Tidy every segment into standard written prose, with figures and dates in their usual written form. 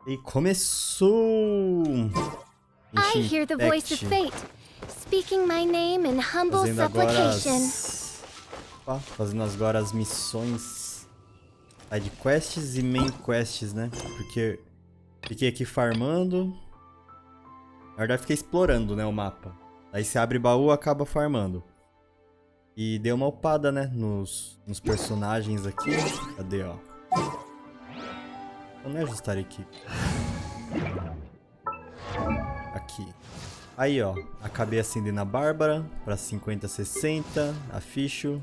E começou! I Genshin hear the voice of Impact. fate, speaking my name in humble Fazendo agora supplication. fazendo agora as missões side quests e main quests, né? Porque fiquei aqui farmando. Na verdade, fiquei explorando, né, o mapa. Aí você abre baú, acaba farmando. E deu uma upada, né, nos personagens aqui. Cadê, ó? Vamos ajustar a equipe. Aqui. Aí, ó. Acabei acendendo a Bárbara pra 50, 60. A Ficho.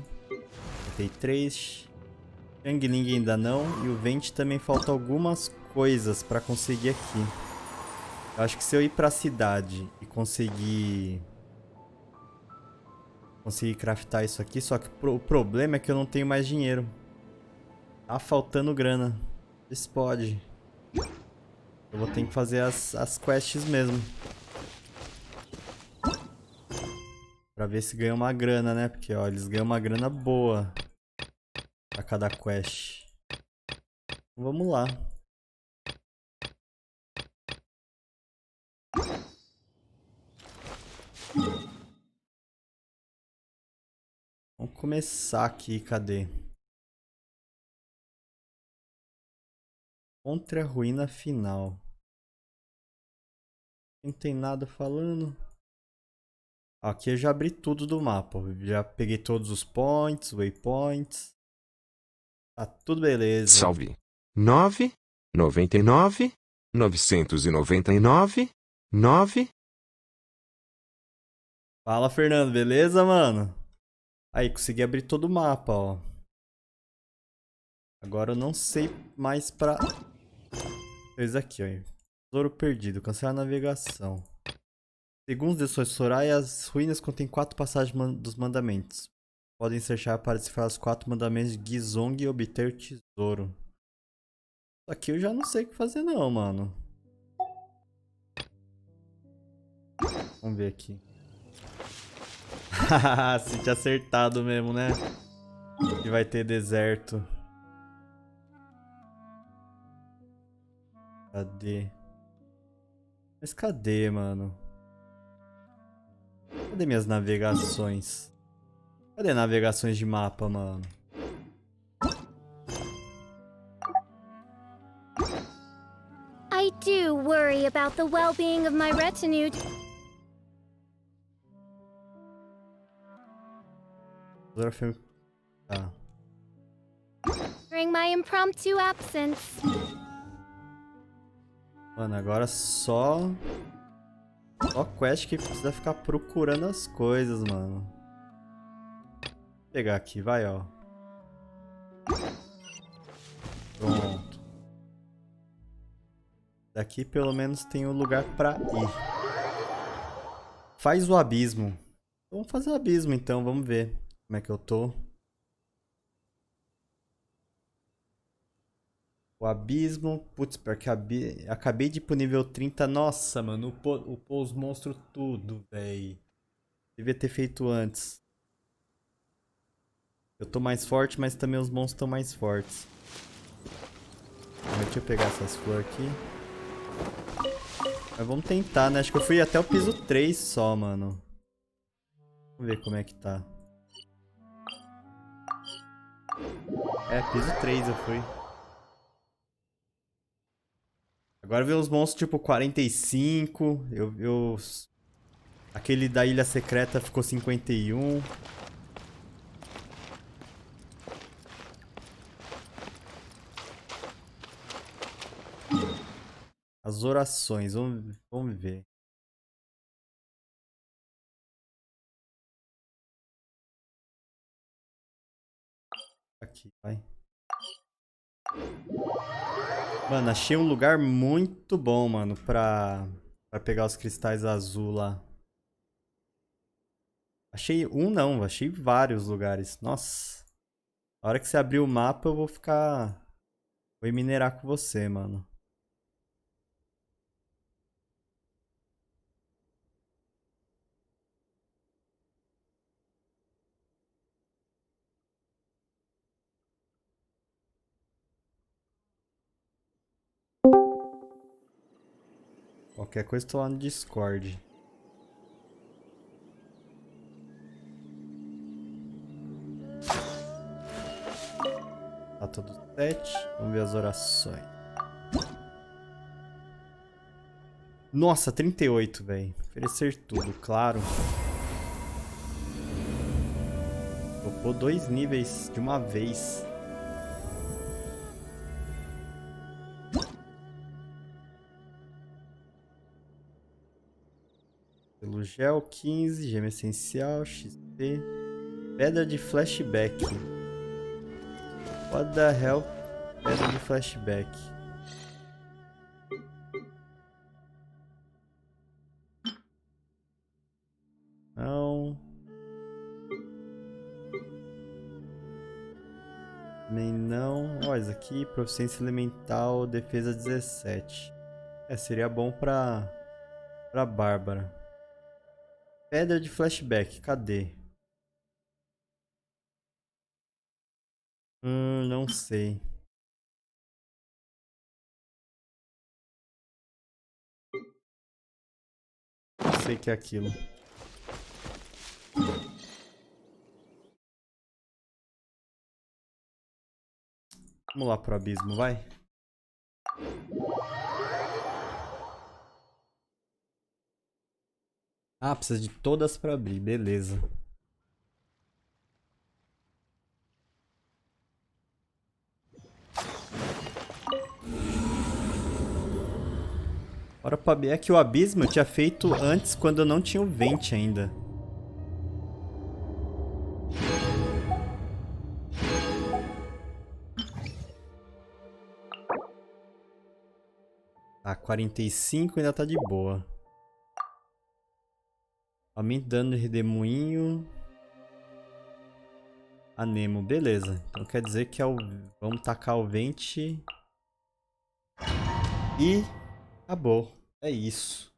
53. Yang Ling ainda não. E o Vente também falta algumas coisas pra conseguir aqui. Eu acho que se eu ir pra cidade e conseguir craftar isso aqui, só que o problema é que eu não tenho mais dinheiro. Tá faltando grana. Isso pode. Eu vou ter que fazer as quests mesmo. Pra ver se ganha uma grana, né? Porque, ó, eles ganham uma grana boa pra cada quest. Então, vamos lá. Vamos começar aqui, cadê? Contra a ruína final. Não tem nada falando. Aqui eu já abri tudo do mapa. Já peguei todos os points, waypoints. Tá tudo beleza. Salve. 9, 99, 999, 9. Fala, Fernando, beleza, mano? Aí, consegui abrir todo o mapa, ó. Agora eu não sei mais pra... Esse aqui, ó. Tesouro perdido. Cancelar a navegação. Segundo os de Soraya, as ruínas contêm 4 passagens dos mandamentos. Podem searchar para decifrar os 4 mandamentos de Gizong e obter tesouro. Isso aqui eu já não sei o que fazer não, mano. Vamos ver aqui. Se tinha acertado mesmo, né? Que vai ter deserto. Cadê? Mas cadê, mano? Cadê minhas navegações? Cadê navegações de mapa, mano? I do worry about the well-being of my retinue Tá. during my impromptu absence. Mano, agora só quest que precisa ficar procurando as coisas, mano. Vou pegar aqui, vai, ó. Pronto. Daqui pelo menos tem um lugar pra ir. Faz o abismo. Vamos fazer o abismo então, vamos ver como é que eu tô. O abismo, putz, porque acabei de ir pro nível 30. Nossa, mano, upou os monstros tudo, véi. Devia ter feito antes. Eu tô mais forte, mas também os monstros estão mais fortes. Deixa eu pegar essas flores aqui. Mas vamos tentar, né? Acho que eu fui até o piso 3 só, mano. Vamos ver como é que tá. É, piso 3 eu fui. Agora vem os monstros tipo 45. Aquele da ilha secreta ficou 51. As orações, vamos ver. Aqui, vai. Mano, achei um lugar muito bom, mano, pra pegar os cristais azul lá. Achei um não, achei vários lugares. Nossa. A hora que você abrir o mapa eu vou ficar... Vou ir minerar com você, mano. Qualquer coisa tô lá no Discord. Tá tudo 7. Vamos ver as orações. Nossa, 38, velho. Oferecer tudo, claro. Topou 2 níveis de uma vez. Pelo gel 15, gema essencial, XP. Pedra de flashback. What the hell? Pedra de flashback. Não. Também não. Ó, isso aqui, proficiência elemental, defesa 17. Seria bom pra Bárbara. Pedra de flashback, cadê? Não sei. Não sei o que é aquilo. Vamos lá pro abismo, vai. Ah, precisa de todas pra abrir, beleza. Bora pra abrir. É que o abismo eu tinha feito antes quando eu não tinha o vente ainda. Tá, 45 ainda tá de boa. Aumenta dano de redemoinho. Anemo, beleza. Então quer dizer que é o... Vamos tacar o vente. E acabou. É isso.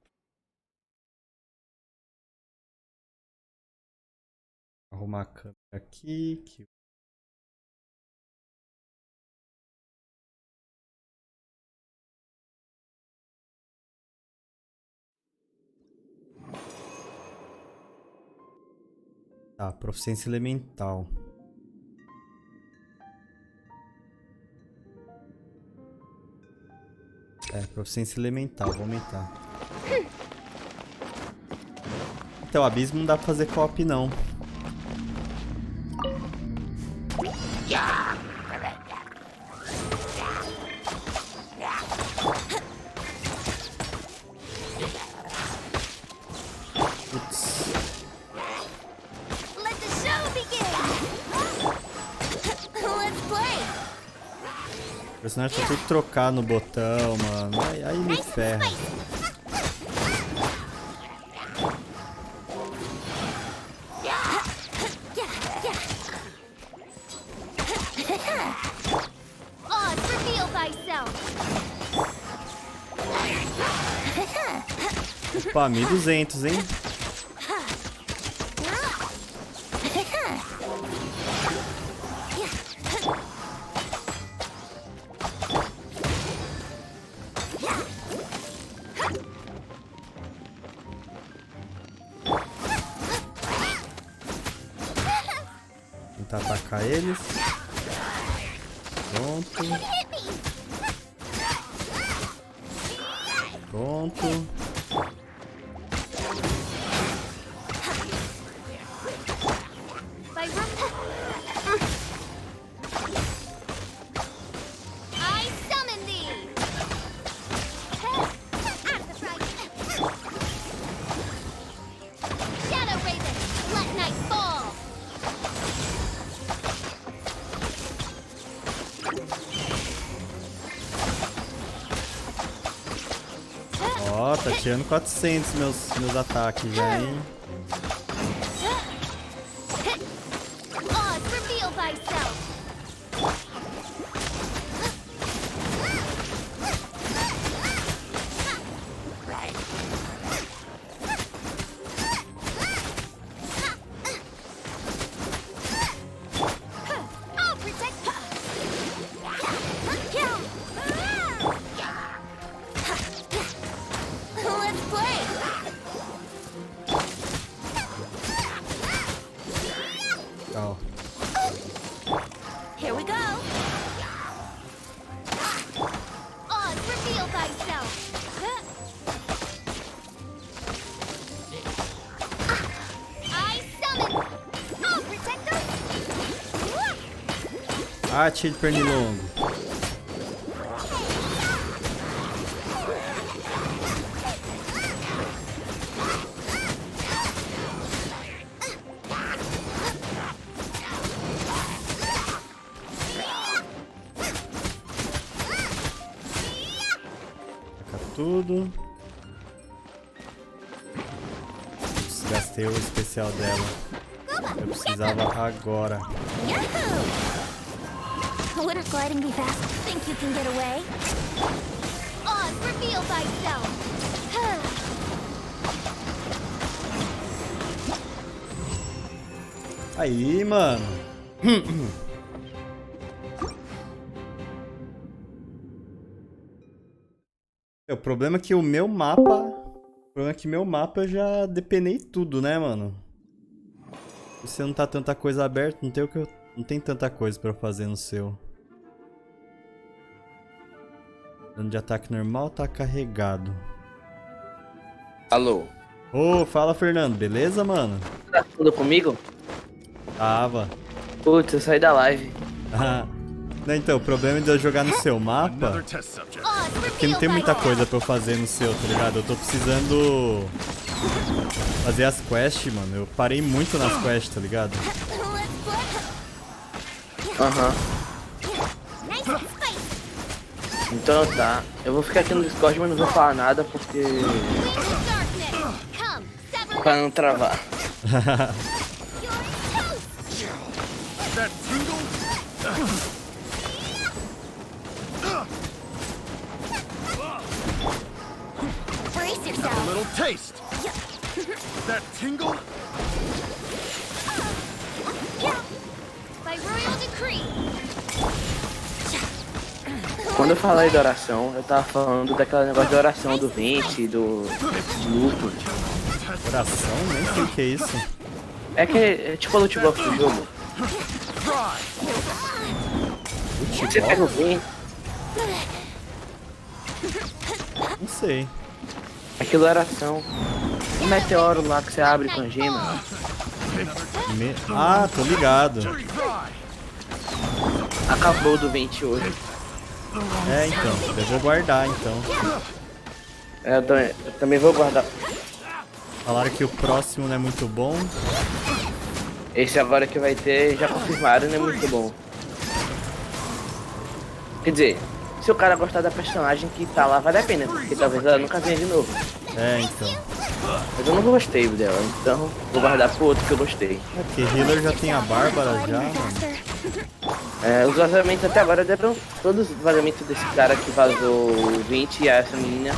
Arrumar a câmera aqui. Tá, proficiência elemental. Proficiência elemental, vou aumentar. Então, abismo não dá pra fazer co-op, não. Putz. Let the show begin! Let's play! O personagem só tem que trocar no botão, mano. Aí me ferra. Oz, reveal thyself! Opa, 1200, hein? Tentar atacar eles. Pronto. Pronto. By I summon thee! Shadow Raven, let night fall! Ó, tá tirando 400 meus ataques já, hein? Oz, reveal thyself! I'll protect Arte de pernilongo. Tudo. Gastei o especial dela. Eu precisava agora. Wouldn't gliding be fast? Think you can get away? Oz, reveal thyself! Aí, mano. O problema é que o meu mapa... O problema é que meu mapa eu já depenei tudo, né, mano? Você não tá tanta coisa aberta, não tem tanta coisa pra fazer no seu. Dano de ataque normal tá carregado. Alô? Ô, fala, Fernando. Beleza, mano? Tá tudo comigo? Tava. Putz, eu saí da live. Não, então, o problema de eu jogar no seu mapa é que não tem muita coisa pra eu fazer no seu, tá ligado? Eu tô precisando fazer as quests, mano. Eu parei muito nas quests, tá ligado? Aham. Então tá. Eu vou ficar aqui no Discord, mas não vou falar nada porque... pra não travar. Brace yourself! A little taste. That tingle? By royal decree! Quando eu falei de oração, eu tava falando daquele negócio de oração do 20, do luto. Coração? Nem sei o que é isso. É que é tipo a loot box do jogo. Você pega o 20, Não sei. aquilo é oração. Um meteoro lá que você abre com a gema. Ah, tô ligado. Acabou do 20 hoje. É, então. Eu vou guardar, então. Eu também vou guardar. Falaram que o próximo não é muito bom. Esse agora que vai ter, já confirmaram, não é muito bom. Quer dizer, se o cara gostar da personagem que tá lá, vale a pena, porque talvez ela nunca venha de novo. É, então. Mas eu não gostei dela, então vou guardar pro outro que eu gostei. É porque Healer já tem a Bárbara já, mano. Os vazamentos até agora deram. Todos os vazamentos desse cara que vazou o 20 e essa menina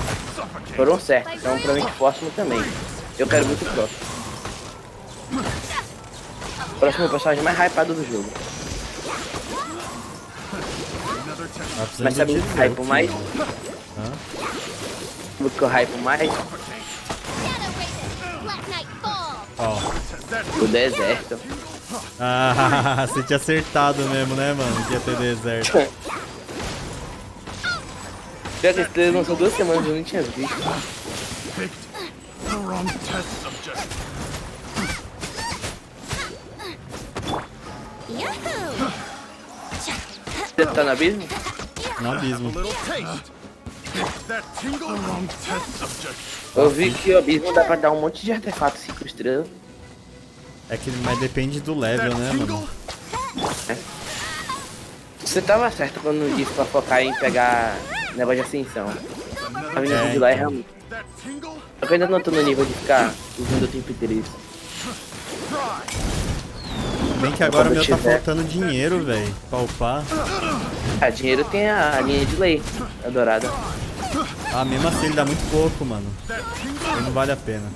foram certos. Então provavelmente o próximo também. Eu quero muito o próximo. O próximo é o personagem mais hypado do jogo. Tá precisando Mas sabe de o que eu hypo mais? Hã? O que eu hypo mais? Black Knight fall! Ó. O deserto. Ah, você tinha acertado mesmo, né, mano? Que ia ter deserto. Já que esse trailer lançou 2 semanas, eu nem tinha visto. The wrong test subject. Yahoo! Você tá no abismo? No abismo. A little taste. That tingle? The wrong test subject. Eu vi que o abismo dá pra dar um monte de artefatos 5 estrelas. É que, mas depende do level, That né, tingle? mano? Você tava certo quando disse pra focar em pegar negócio de ascensão. A menina de lá é realmente. That tingle? Eu ainda não tô no nível de ficar usando o tempo inteiro isso. Bem que agora o meu tá tiver. faltando dinheiro, velho. Pra upar. Ah, dinheiro tem a linha de lei, a dourada. Ah, mesmo assim ele dá muito pouco, mano. Aí não vale a pena.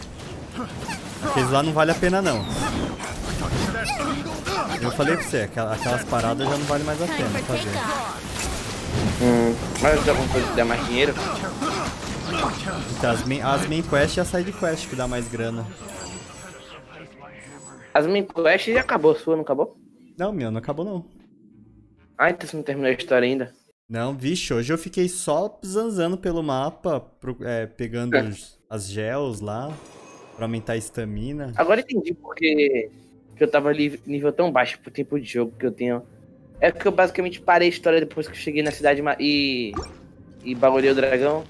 Aqueles lá não vale a pena, não. Eu falei pra você, aquelas paradas já não vale mais a pena fazer. Mas alguma coisa que dá mais dinheiro? Então, as main quest e a side quest que dá mais grana. As main quest já acabou, a sua não acabou? Não, meu, não acabou não. Ah, então você não terminou a história ainda. Não, vixe, hoje eu fiquei só zanzando pelo mapa, pegando as gels lá, pra aumentar a estamina. Agora eu entendi porque que eu tava nível tão baixo pro tempo de jogo que eu tenho. É que eu basicamente parei a história depois que eu cheguei na cidade e bagulhei o dragão.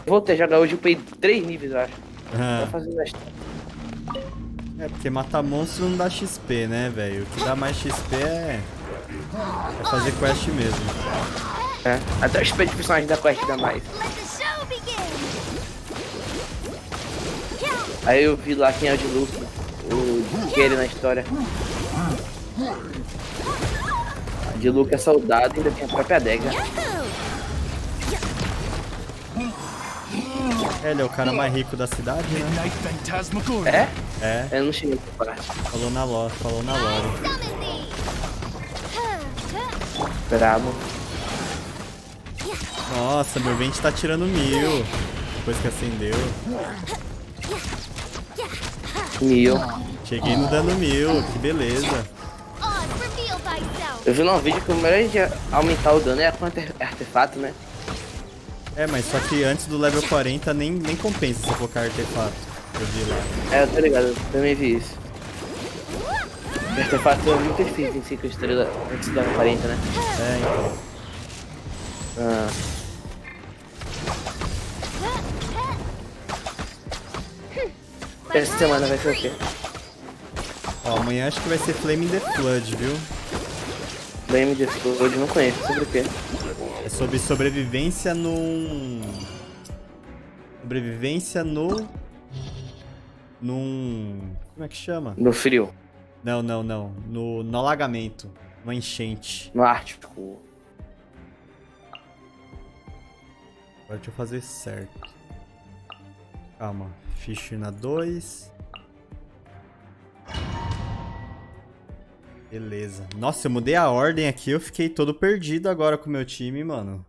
Voltei a jogar hoje, eu peguei 3 níveis, eu acho. Pra fazer a história. É, porque matar monstro não dá XP, né, velho? O que dá mais XP é fazer quest mesmo. É, até o XP de personagem da quest dá mais. Let the show begin. Aí eu vi lá quem é o Diluc, o Diluc na história. Diluc é soldado e ainda tem a própria adega. Ele é o cara mais rico da cidade, né? Midnight Phantasmagoria. É? É, Eu não cheguei nessa parte. falou na lore. Summon thee. Brabo. Nossa, meu vente tá tirando 1000. Depois que acendeu. 1000. Cheguei no dano 1000, que beleza. Oz, reveal thyself. Eu vi num vídeo que o melhor de aumentar o dano é com artefato, né? É, mas só que antes do level 40 nem compensa você colocar artefato. Eu vi lá. É, eu tô ligado, eu também vi isso. O artefato é muito difícil em 5 estrelas antes da 40, né? É, então. Ah, essa semana vai ser o quê? Ó, amanhã acho que vai ser Flame the Flood, viu? Flame de Flood, não conheço, sobre o quê? É sobre sobrevivência num... Sobrevivência no... Como é que chama? No frio, Não. No alagamento. Uma enchente. no Ártico. Agora deixa eu fazer certo. Calma. Fish na 2. Beleza. Nossa, eu mudei a ordem aqui. Eu fiquei todo perdido agora com o meu time, mano.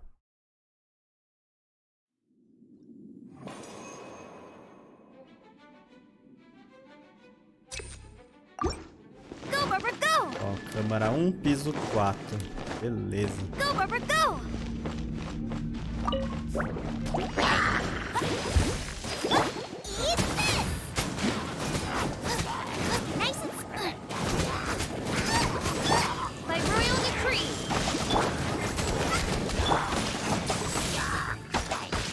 Go, Barbara, go. Ó, câmara 1, piso 4. Beleza. Go, Barbara, go. Eat this. Nice and by royal decree.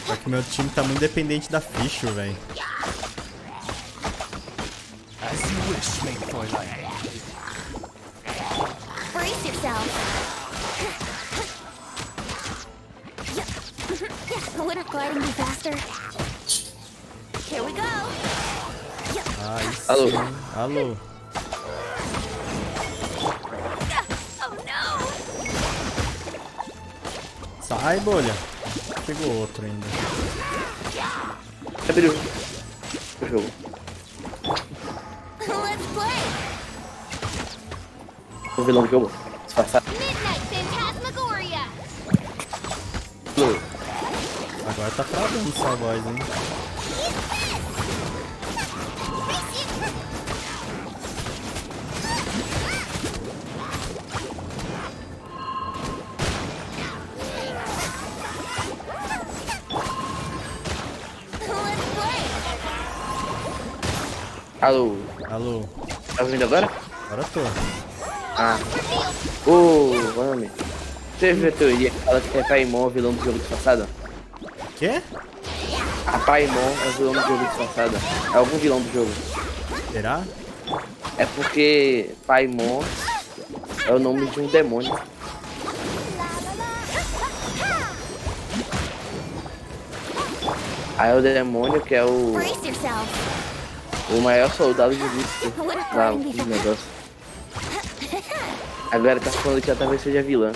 Só que meu time tá muito dependente da Fish, velho. As you wish, maid Fräulein. Brace yourself. Would a gliding be faster? Here we go. Ai, sim. Alô? Alô. Oh no! Sai, bolha. Pegou outro ainda. Abriu o jogo. Let's play. O vilão do jogo. Disfarçado. Midnight Phantasmagoria. Agora tá travando essa voz, hein? Let's play. Alô? Alô. Tá ouvindo agora? Agora tô. Ah. Ô, mano. Você viu a teoria que fala que é Paimon o vilão do jogo disfarçado? Quê? A Paimon é o vilão do jogo disfarçado. É algum vilão do jogo. Será? É porque Paimon é o nome de um demônio. Aí o demônio que é Brace yourself. o maior soldado de Lúcifer. Would a Lá, gliding be o faster? negócio. Agora tá falando que ela talvez seja vilã.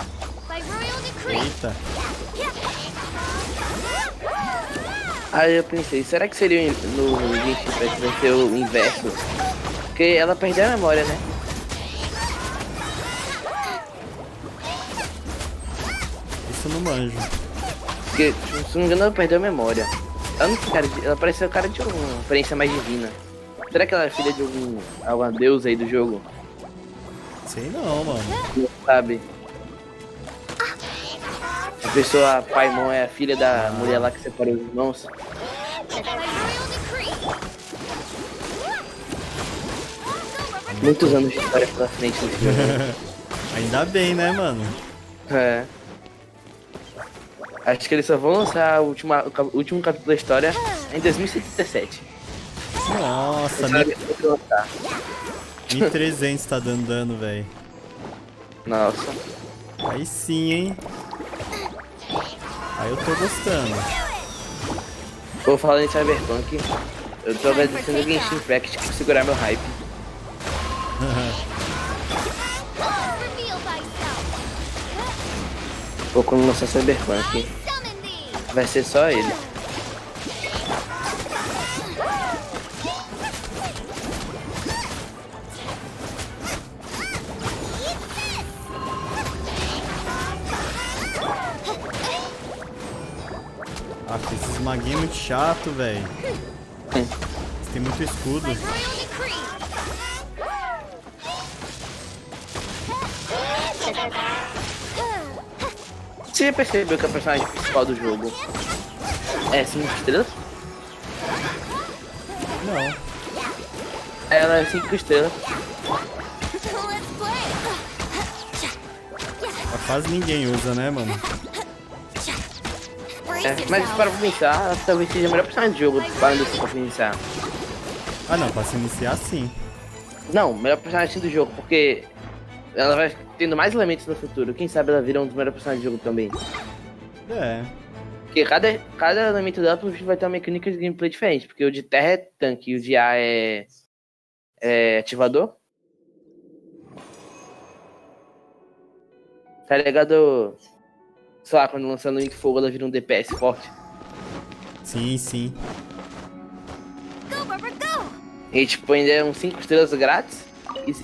By royal decree. Eita. Aí eu pensei, será que seria no Genshin Impact vai ser o inverso? Porque ela perdeu a memória, né? Isso eu não manjo. Porque, se não me engano, ela perdeu a memória. Ela não tem cara de, ela pareceu o cara de uma aparência mais divina. Será que ela é filha de alguma deusa aí do jogo? Sei não, mano. Não sabe? A pessoa, a Paimon, é a filha da mulher lá que separou os irmãos. By royal decree. Muitos anos de história pela frente nesse jogo. Ainda bem, né, mano? É. Acho que eles só vão lançar o último capítulo da história em 2077. Nossa, Sabe, tem que lançar. 1300 tá dando dano, velho. Nossa. Aí sim, hein? Aí eu tô gostando. Vou falar em Cyberpunk. Eu tô agradecendo o Genshin Impact por segurar meu hype. Reveal thyself. Vou quando lançar Cyberpunk. Summon thee. Vai ser só ele. Ah, esses maguinhos é muito chato, velho. Tem muito escudo. By royal decree. Você já percebeu que a personagem principal do jogo é 5 estrelas? Não. Ela é 5 estrelas. Let's play. Mas quase ninguém usa, né, mano? Brace É, mas yourself. para pensar, ela talvez seja a melhor personagem do jogo para iniciar. Ah, não, pra se iniciar, sim. Não, melhor personagem do jogo, porque ela vai tendo mais elementos no futuro. Quem sabe ela vira um dos melhores personagens do jogo também. É. Porque cada elemento dela vai ter uma mecânica de gameplay diferente. Porque o de terra é tanque e o de ar é ativador. Tá ligado? Sei lá, quando lançando em fogo ela vira um DPS forte. Sim, sim. Go, Barbara, go. E tipo, ainda é uns 5 estrelas grátis.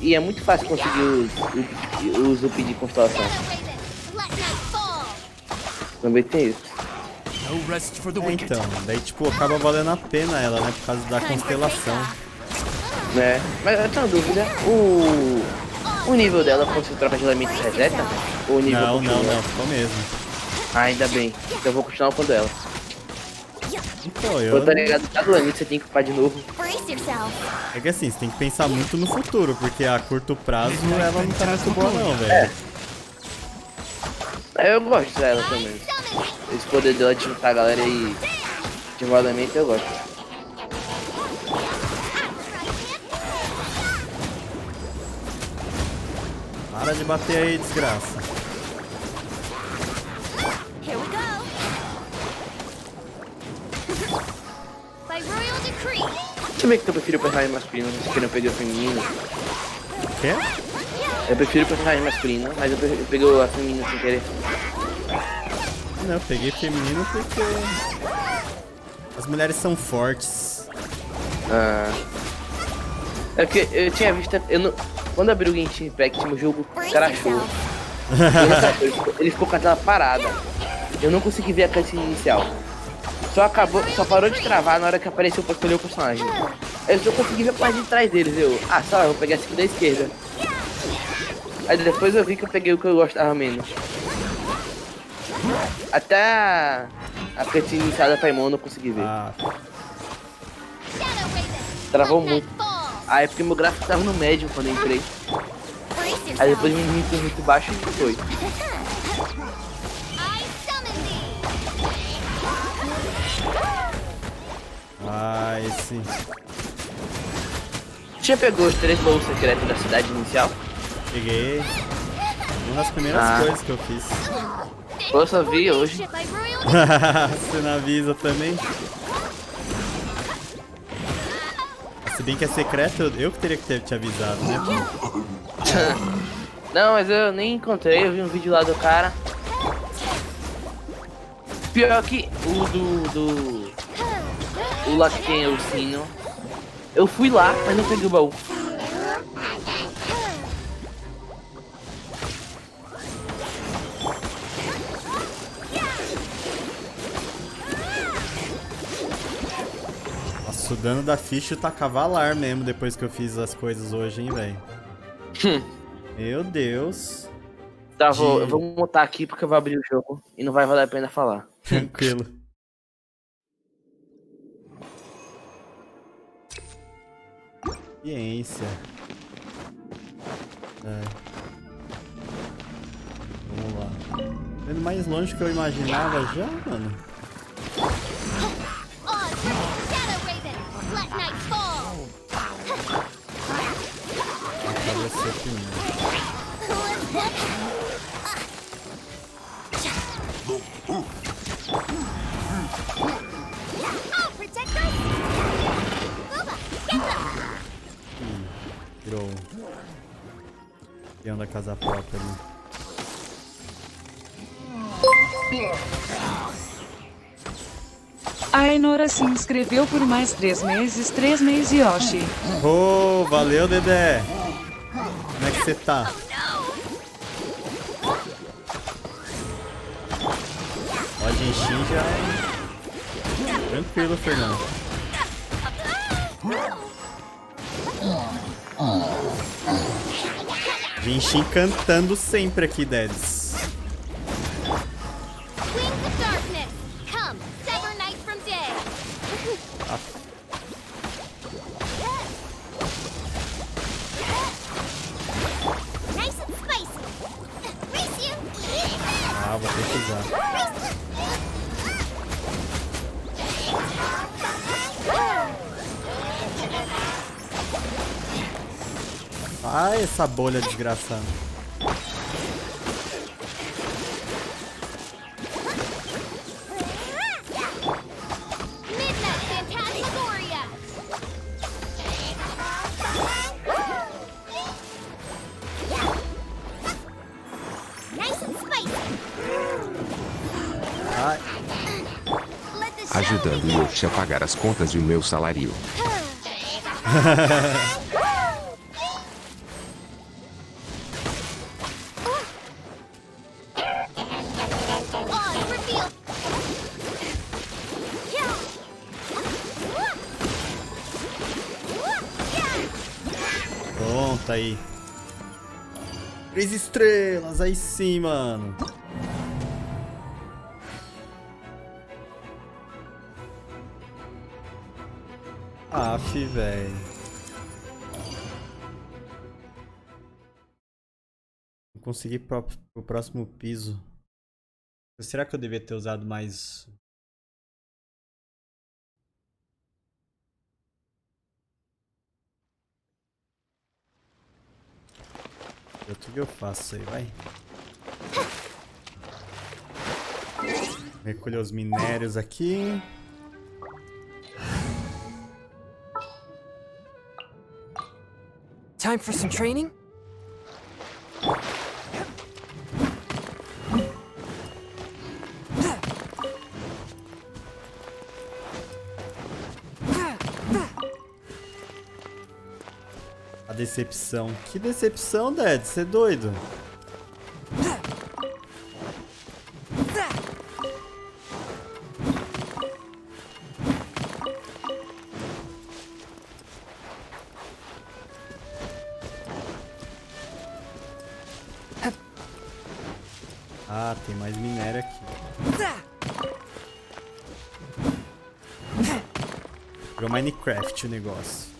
E é muito fácil conseguir os up de constelação. Raven, let night fall. Também tem isso. No rest for the É, wicked. então. Daí, tipo, acaba valendo a pena ela, né? Por causa da Time for constelação. takeoff. Né? Mas eu tenho uma dúvida. O nível dela quando você troca de elementos reseta? Ou o nível Não, continua? não, ficou mesmo. Ah, ainda bem. Então eu vou continuar upando ela. Então, eu... Quando tá ligado, cada elemento você tem que upar de novo. Brace yourself. É que assim, você tem que pensar muito no futuro, porque a curto prazo ela não tá muito boa não, velho. Eu gosto dela também. Esse poder dela de juntar a galera e de um elemento eu gosto. Para de bater aí, desgraça. Here we go. By royal decree. Deixa eu ver que eu prefiro o personagem masculino, porque eu não peguei o feminino. Quer? Eu prefiro o personagem masculino, mas eu peguei a feminina sem querer. Não, eu peguei feminino porque... as mulheres são fortes. Ah. É porque eu tinha visto. Quando abriu o Genshin Impact, tinha um jogo Brace crashou. yourself. Ele ficou com a tela parada. Eu não consegui ver a cutscene inicial. Só parou de travar na hora que apareceu pra escolher o personagem. Eu só consegui ver a parte de trás deles. Eu, sei lá, eu vou pegar esse aqui da esquerda. Aí depois eu vi que eu peguei o que eu gostava menos. Até a cutscene inicial da Paimon eu não consegui ver. Ah, Shadow Raven. Travou let muito. night fall. Ah, é porque meu gráfico tava no médio quando eu entrei. Brace Aí yourself. depois me muito baixo e foi. I summon thee. ah, esse... Já pegou os 3 baús secretos da cidade inicial? Peguei. Uma das primeiras coisas que eu fiz. Eu só vi hoje. Shit by royal Você não avisa também? Se bem que é secreto, eu que teria que ter te avisado, né? Não, mas eu nem encontrei, eu vi um vídeo lá do cara. Pior que o lá que tem o sino. Eu fui lá, mas não peguei o baú. Nossa, o dano da ficha tá cavalar mesmo depois que eu fiz as coisas hoje, hein, velho? Meu Deus. Tá, eu vou montar aqui porque eu vou abrir o jogo e não vai valer a pena falar. Tranquilo. Ciência. É. mais longe que eu imaginava já, mano. Pra você primeiro. Virou peão da casa própria ali. A Enora se inscreveu por mais 3 meses, 3 meses Yoshi. Oh, valeu, Dedé! Como é que você tá? Ó, Genshin já é tranquilo, Fernando. Genshin cantando sempre aqui, Dedes. Ah, vou ter que usar. Ai, essa bolha desgraçada. Ai. Ajudando Yoshi a pagar as contas e o meu salário. Pronto, aí. 3 estrelas, aí sim, mano. Aff, velho. Não consegui pro próximo piso. Será que eu devia ter usado mais? O que eu faço aí, vai. Recolher os minérios aqui. Time for some training? A decepção. Que decepção, Dad? Você é doido? Ah, tem mais minério aqui. Virou Minecraft o negócio.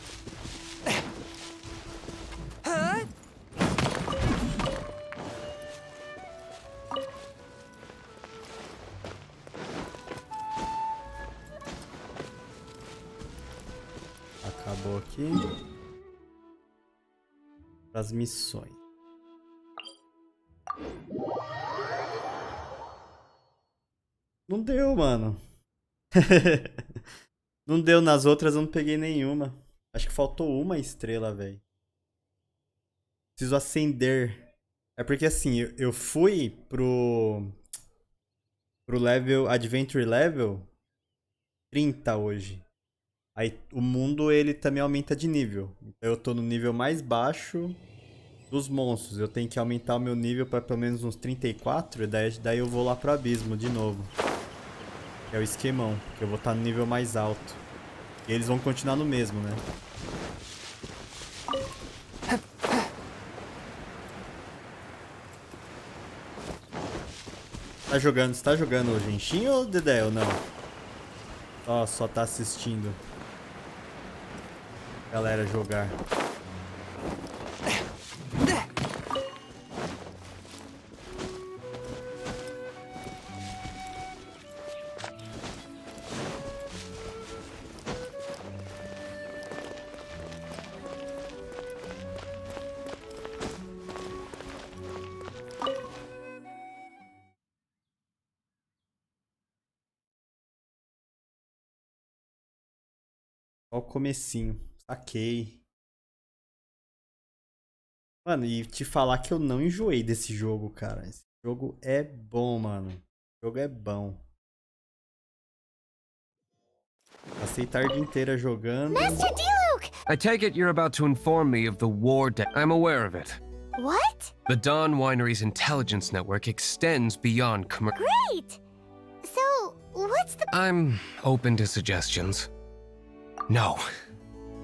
Acabou aqui. As missões. Não deu, mano. Não deu, nas outras eu não peguei nenhuma. Acho que faltou uma estrela, velho. Preciso acender. É porque assim, eu fui pro level, Adventure Level 30 hoje. Aí o mundo, ele também aumenta de nível. Então eu tô no nível mais baixo dos monstros. Eu tenho que aumentar o meu nível pra pelo menos uns 34. E daí eu vou lá pro Abismo de novo. Que é o esquemão. Que eu vou estar no nível mais alto. E eles vão continuar no mesmo, né? Você tá jogando o Genshin ou Dedé ou não? Só tá assistindo galera jogar. Só o comecinho. Saquei. Mano, e te falar que eu não enjoei desse jogo, cara. Esse jogo é bom, mano. Esse jogo é bom. Passei tarde inteira jogando. Master Diluc! I take it you're about to inform me of the war I'm aware of it. What? The Dawn Winery's intelligence network extends beyond Great! So, what's the... I'm open to suggestions. No.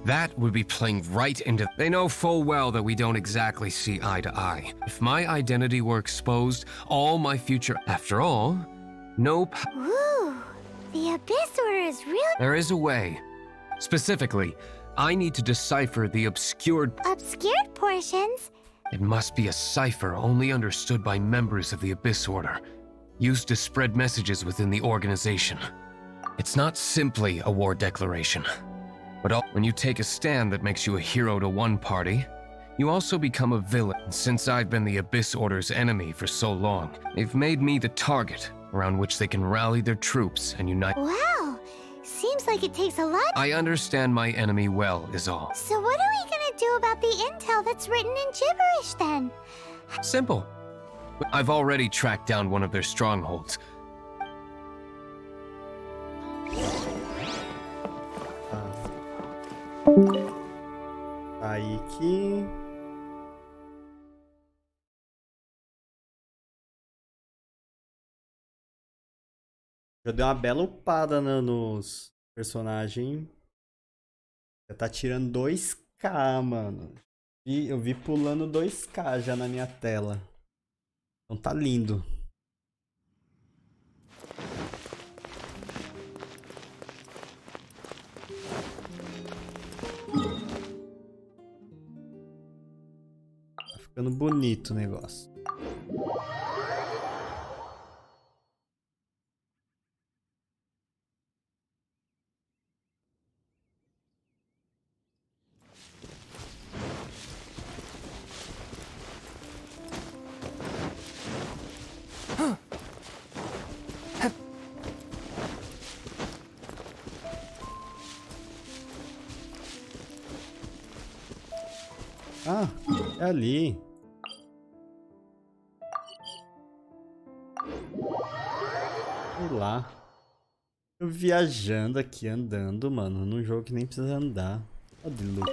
That would be playing right into... They know full well that we don't exactly see eye to eye. If my identity were exposed, all my future... After all, nope. Ooh, the Abyss Order is really... There is a way. Specifically, I need to decipher the obscured... Obscured portions? It must be a cipher only understood by members of the Abyss Order, used to spread messages within the organization. It's not simply a war declaration, but when you take a stand that makes you a hero to one party, you also become a villain. Since I've been the Abyss Order's enemy for so long, they've made me the target around which they can rally their troops and unite. Wow, seems like it takes a lot... I understand my enemy well, is all. So what are we gonna do about the intel that's written in gibberish, then? Simple. I've already tracked down one of their strongholds. Aí que... Já deu uma bela upada nos personagens. Já tá tirando 2k, mano. E eu vi pulando 2k já na minha tela. Então tá lindo. Tá ficando bonito o negócio. Ah, é ali. Sei lá. Eu viajando aqui, andando, mano, num jogo que nem precisa andar. Ó, Diluc.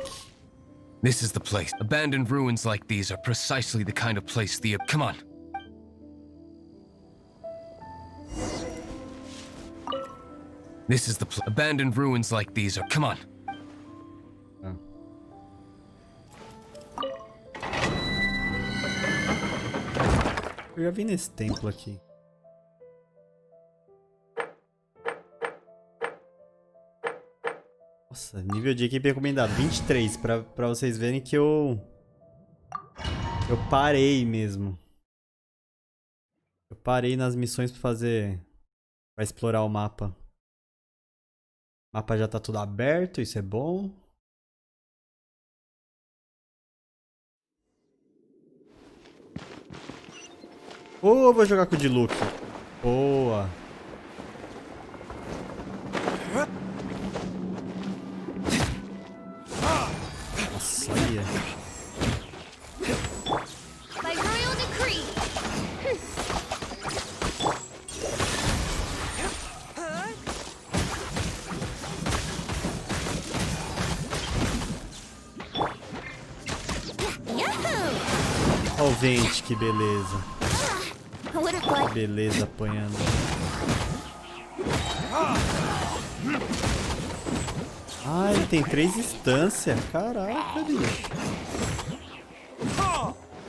This is the place. Abandoned ruins like these are precisely the kind of place the... Come on. This is the abandoned ruins like these are... Come on. Ah. Eu já vim nesse templo aqui. Nossa, nível de equipe recomendado 23, pra vocês verem que eu parei mesmo. Eu parei nas missões pra fazer, pra explorar o mapa. O mapa já tá tudo aberto, isso é bom. Oh, vou jogar com o Diluc. Boa. Nossa, olha. By royal decree. Yahoo! Ó o vente, que beleza. What a fun. Beleza, apanhando. Ah, ele tem 3 instâncias. Caraca, bicho.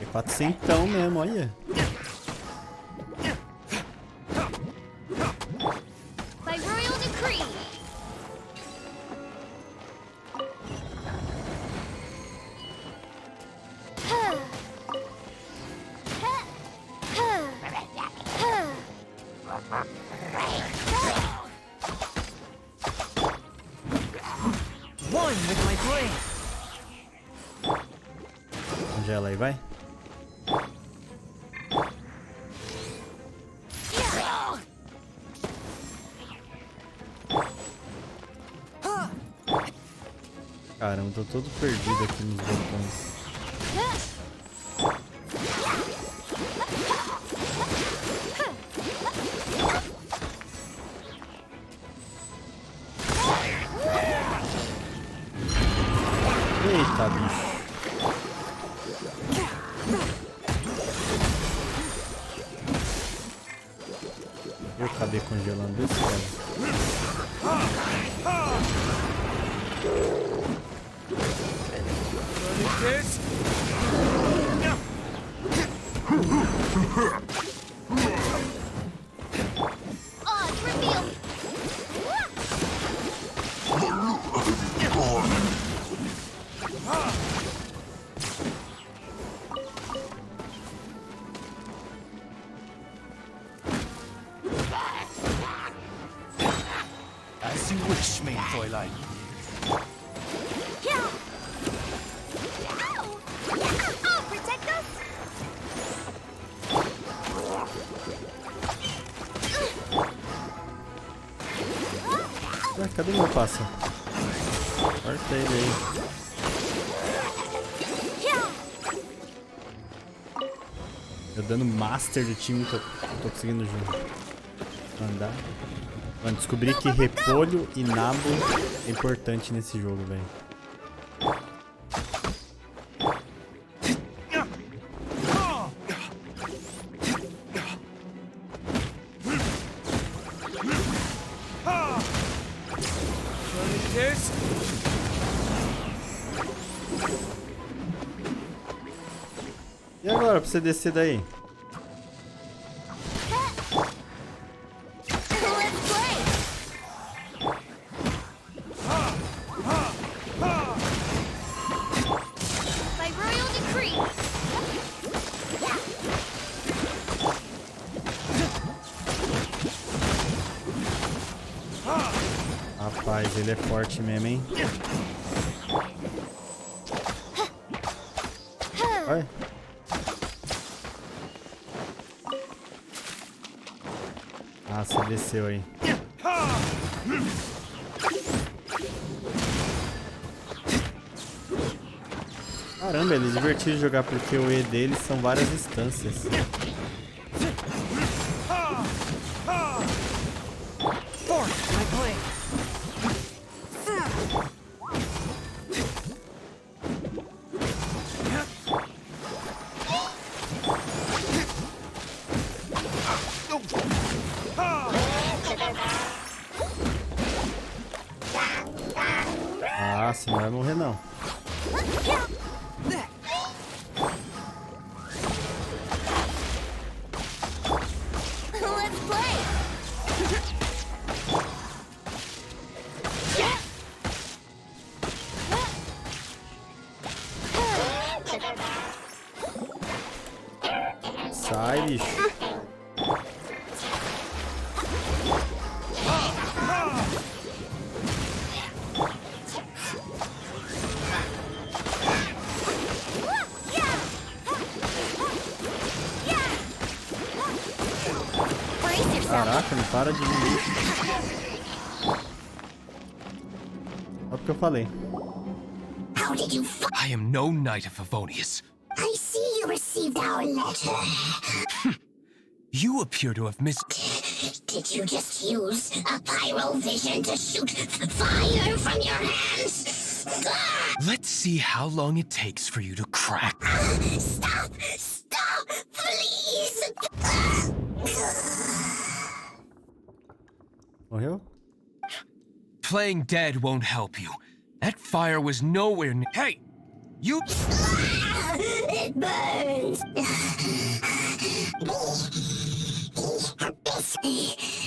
É 400 mesmo, olha. By royal decree. Congela aí, vai. caramba, tô todo perdido aqui nos botões. Eita, bicho. Eu acabei congelando esse cara. Odds reveal. As you wish, mein Fräulein. Yeah. Ow. I'll protect us. Ah, cadê meu pássaro? Corta ele aí. Yeah. Eu dando master do time, tô conseguindo andar. Mano, descobri que repolho e nabo é importante nesse jogo, velho. E agora, pra você descer daí? Let's play. By royal decree. Rapaz, ele é forte mesmo, hein? Olha. Ah, você desceu aí. Caramba, ele é divertido de jogar porque o E deles são várias instâncias. Ah, você não vai morrer não. Let's play. Sai, bicho. Brace yourself. Caraca, não para de vir. Olha o que eu falei. How did you I am no knight of Favonius. I see you received our letter. You appear to have Did you just use a pyro vision to shoot fire from your hands? Let's see how long it takes for you to crack. Stop! Stop! Please! Morreu? Playing dead won't help you. That fire was nowhere near. Hey! You. It burns!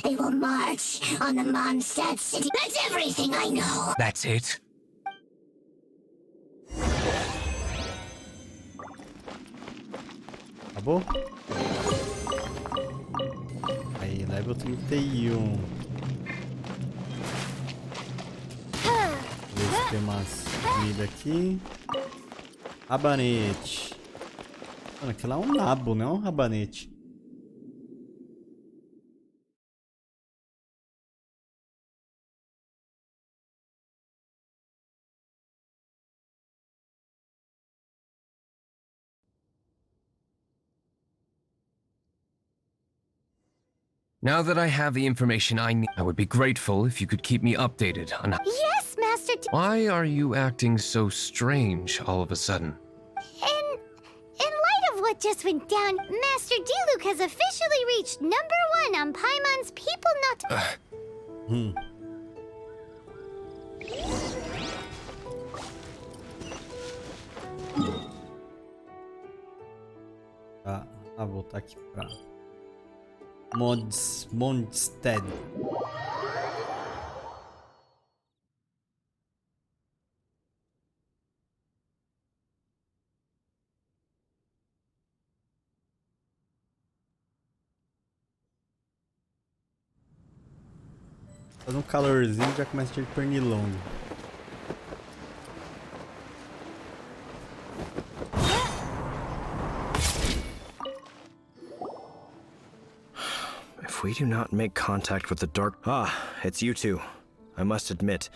They will march on the Mondstadt city. That's everything I know! That's it? Acabou? Aí, level 31. Ver se tem umas comida aqui. Rabanete. Mano, aquilo é um nabo, não é um rabanete. Now that I have the information I need, I would be grateful if you could keep me updated on Yes, Master Why are you acting so strange all of a sudden? In light of what just went down, Master Diluc has officially reached #1 on Paimon's People Not... Tá, voltar aqui pra Mondstadt. Faz um calorzinho e já começa a ter pernilongo. If we do not make contact with the Dark... Ah, it's you two. I must admit,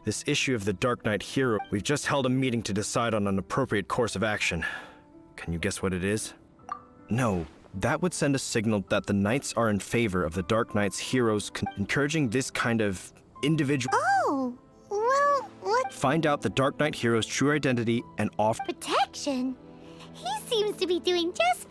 this issue of the Dark Knight Hero, we've just held a meeting to decide on an appropriate course of action. Can you guess what it is? No, that would send a signal that the Knights are in favor of the Dark Knight's heroes, encouraging this kind of individual... Oh, well, what... Find out the Dark Knight hero's true identity and offer... Protection? He seems to be doing just...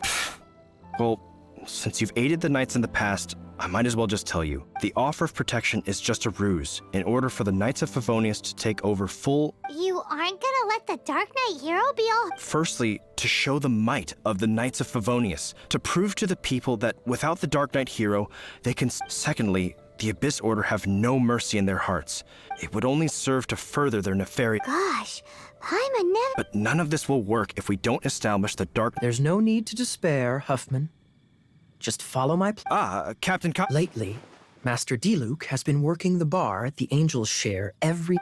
Well, since you've aided the Knights in the past, I might as well just tell you. The offer of protection is just a ruse, in order for the Knights of Favonius to take over full... You aren't gonna let the Dark Knight Hero be all... Firstly, to show the might of the Knights of Favonius, to prove to the people that without the Dark Knight Hero, they can... Secondly, the Abyss Order have no mercy in their hearts. It would only serve to further their nefarious... Gosh, Paimon never... But none of this will work if we don't establish the Dark... There's no need to despair, Huffman. Just follow my Captain Lately, Master Diluc has been working the bar at the Angel's Share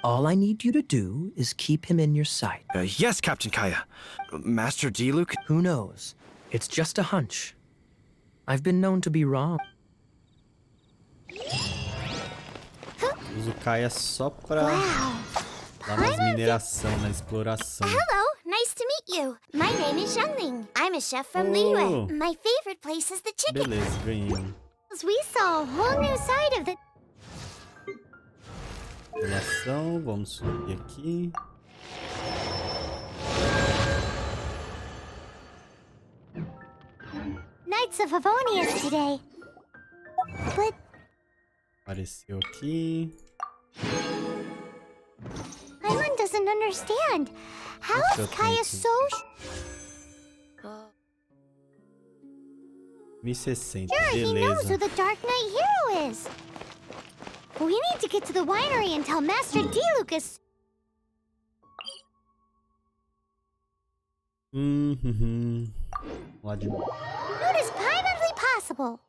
All I need you to do is keep him in your sight. Yes, Captain Kaya. Master Diluc? Who knows? It's just a hunch. I've been known to be wrong. Uso Kaya só pra dar umas mineração, na exploração. Hello, nice to meet you. My name is Xiangling. I'm a chef from Liyue. My favorite place is the chicken. Beleza, ganhei. We saw a whole new side of the... Relação, vamos subir aqui. Knights of Favonius today. But... Apareceu aqui. Paimon doesn't understand. How is Kaya so... 1060, Sure, he knows who beleza. the Dark Knight Hero is. We need to get to the winery and tell Master Diluc is... Lá de novo. What is Paimonly possible?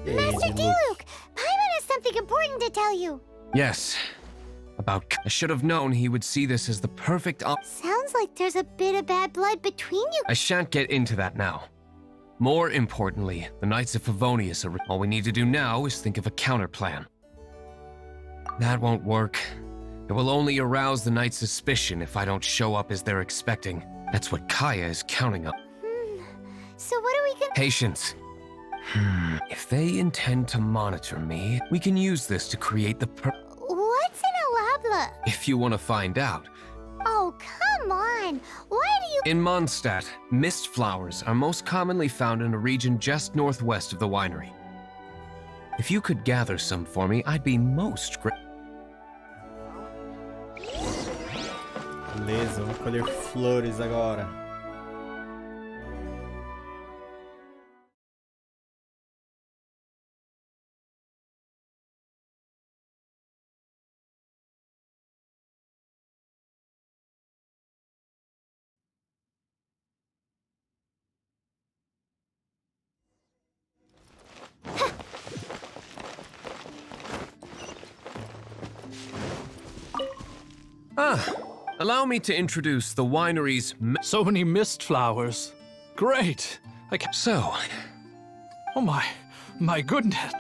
Master Diluc, Paimon has something important to tell you. Yes. I should have known he would see this as the perfect Sounds like there's a bit of bad blood between you. I shan't get into that now. More importantly, the Knights of Favonius are... All we need to do now is think of a counterplan. That won't work. It will only arouse the Knights' suspicion if I don't show up as they're expecting. That's what Kaya is counting on. So what are we gonna... Patience. If they intend to monitor me, we can use this to create the What's an alabla? If you want to find out. Oh, come on. Why do you... In Mondstadt, mist flowers are most commonly found in a region just northwest of the winery. If you could gather some for me, I'd be most grateful. Beleza, vamos colher flores agora. Allow me to introduce the winery's... So many mist flowers. Great. So, Oh my goodness.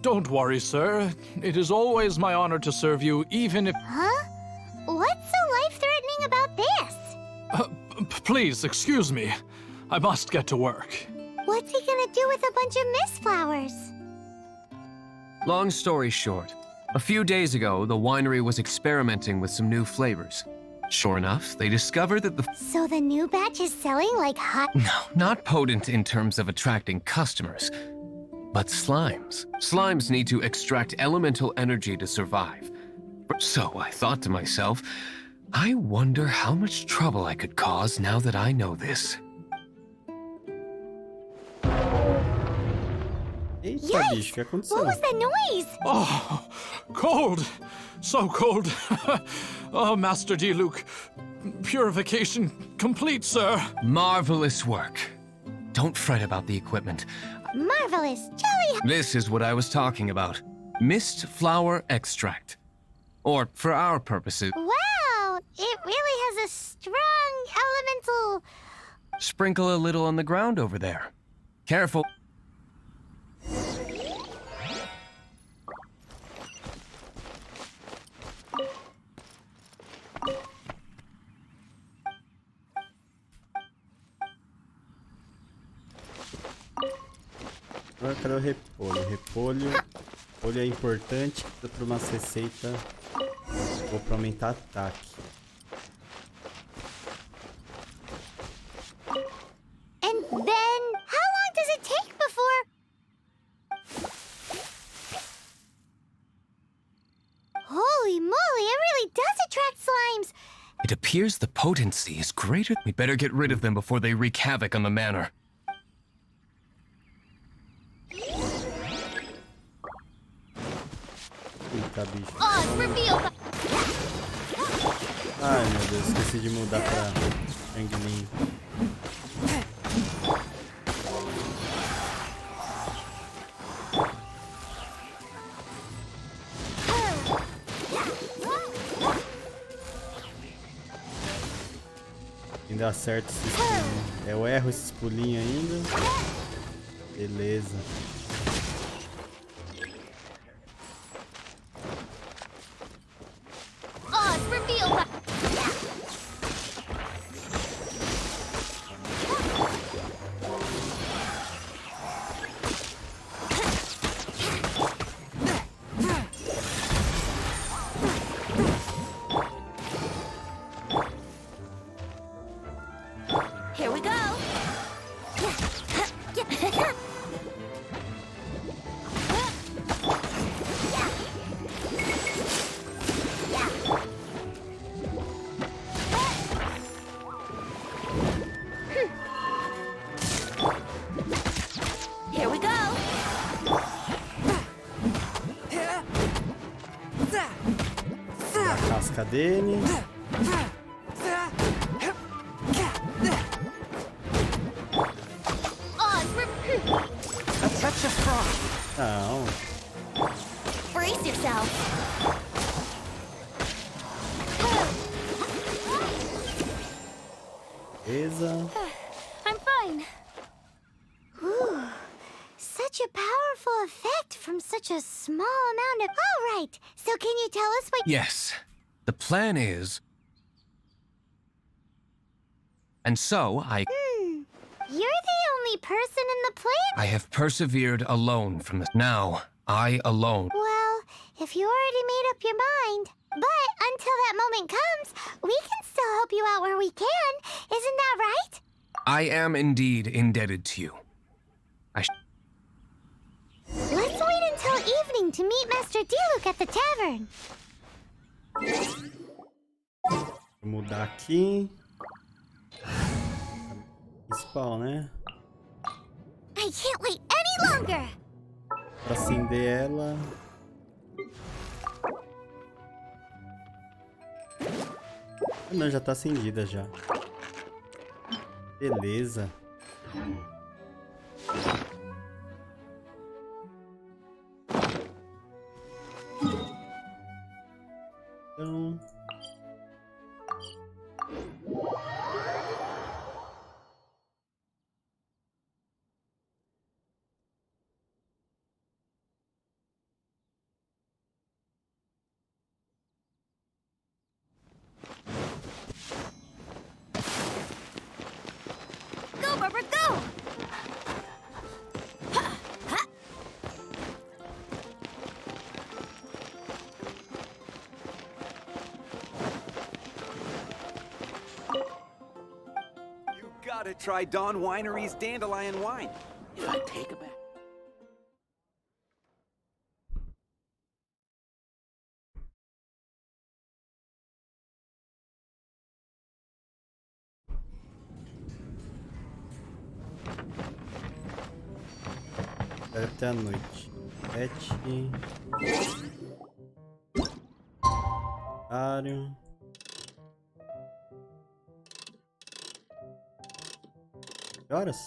Don't worry, sir. It is always my honor to serve you, even if... Huh? What's so life-threatening about this? Please, excuse me. I must get to work. What's he gonna do with a bunch of mist flowers? long story short, a few days ago, the winery was experimenting with some new flavors. Sure enough, they discovered that the... So the new batch is selling like hot... No, not potent in terms of attracting customers, but slimes. Slimes need to extract elemental energy to survive. So I thought to myself, I wonder how much trouble I could cause now that I know this. Eita, bicho, o que aconteceu? What was that noise? Oh, cold. So cold. Oh, Master Diluc. Purification complete, sir. Marvelous work. Don't fret about the equipment. Marvelous. Jolly... This is what I was talking about. Mist flower extract. Or, for our purposes... Wow! It really has a strong elemental... Sprinkle a little on the ground over there. Careful. Agora cadê o repolho? Repolho é importante para uma receita. Vou para aumentar ataque. And then, how long does it take before... Holy moly, it really does attract slimes! It appears the potency is greater. We better get rid of them before they wreak havoc on the manor. Eita, bicho. Oh, reveal... Ai, meu Deus, esqueci de mudar pra Angmin. Ainda acerto esses pulinhos. Eu erro esses pulinhos ainda. Beleza. Oh, reveal... Here we go. Here we go. A casca dele. Não. Brace yourself. Beleza. I'm fine. Ooh, such a powerful effect from such a small amount of... All right, so can you tell us what... Yes. The plan is... And so, You're the only person in the planet... I have persevered alone from this. Now, I alone. Well, if you already made up your mind... But until that moment comes, we can still help you out where we can. Isn't I am indeed indebted to you. Let's wait until evening to meet Master Diluc at the tavern. Vou mudar aqui. Principal, né? I can't wait any longer. Pra acender ela. Ah, não, já tá acendida já. Beleza. Então... Go, Barbara, go! You gotta try Dawn Winery's dandelion wine. If I take it back. Até a noite. 7. Horário. Que horas?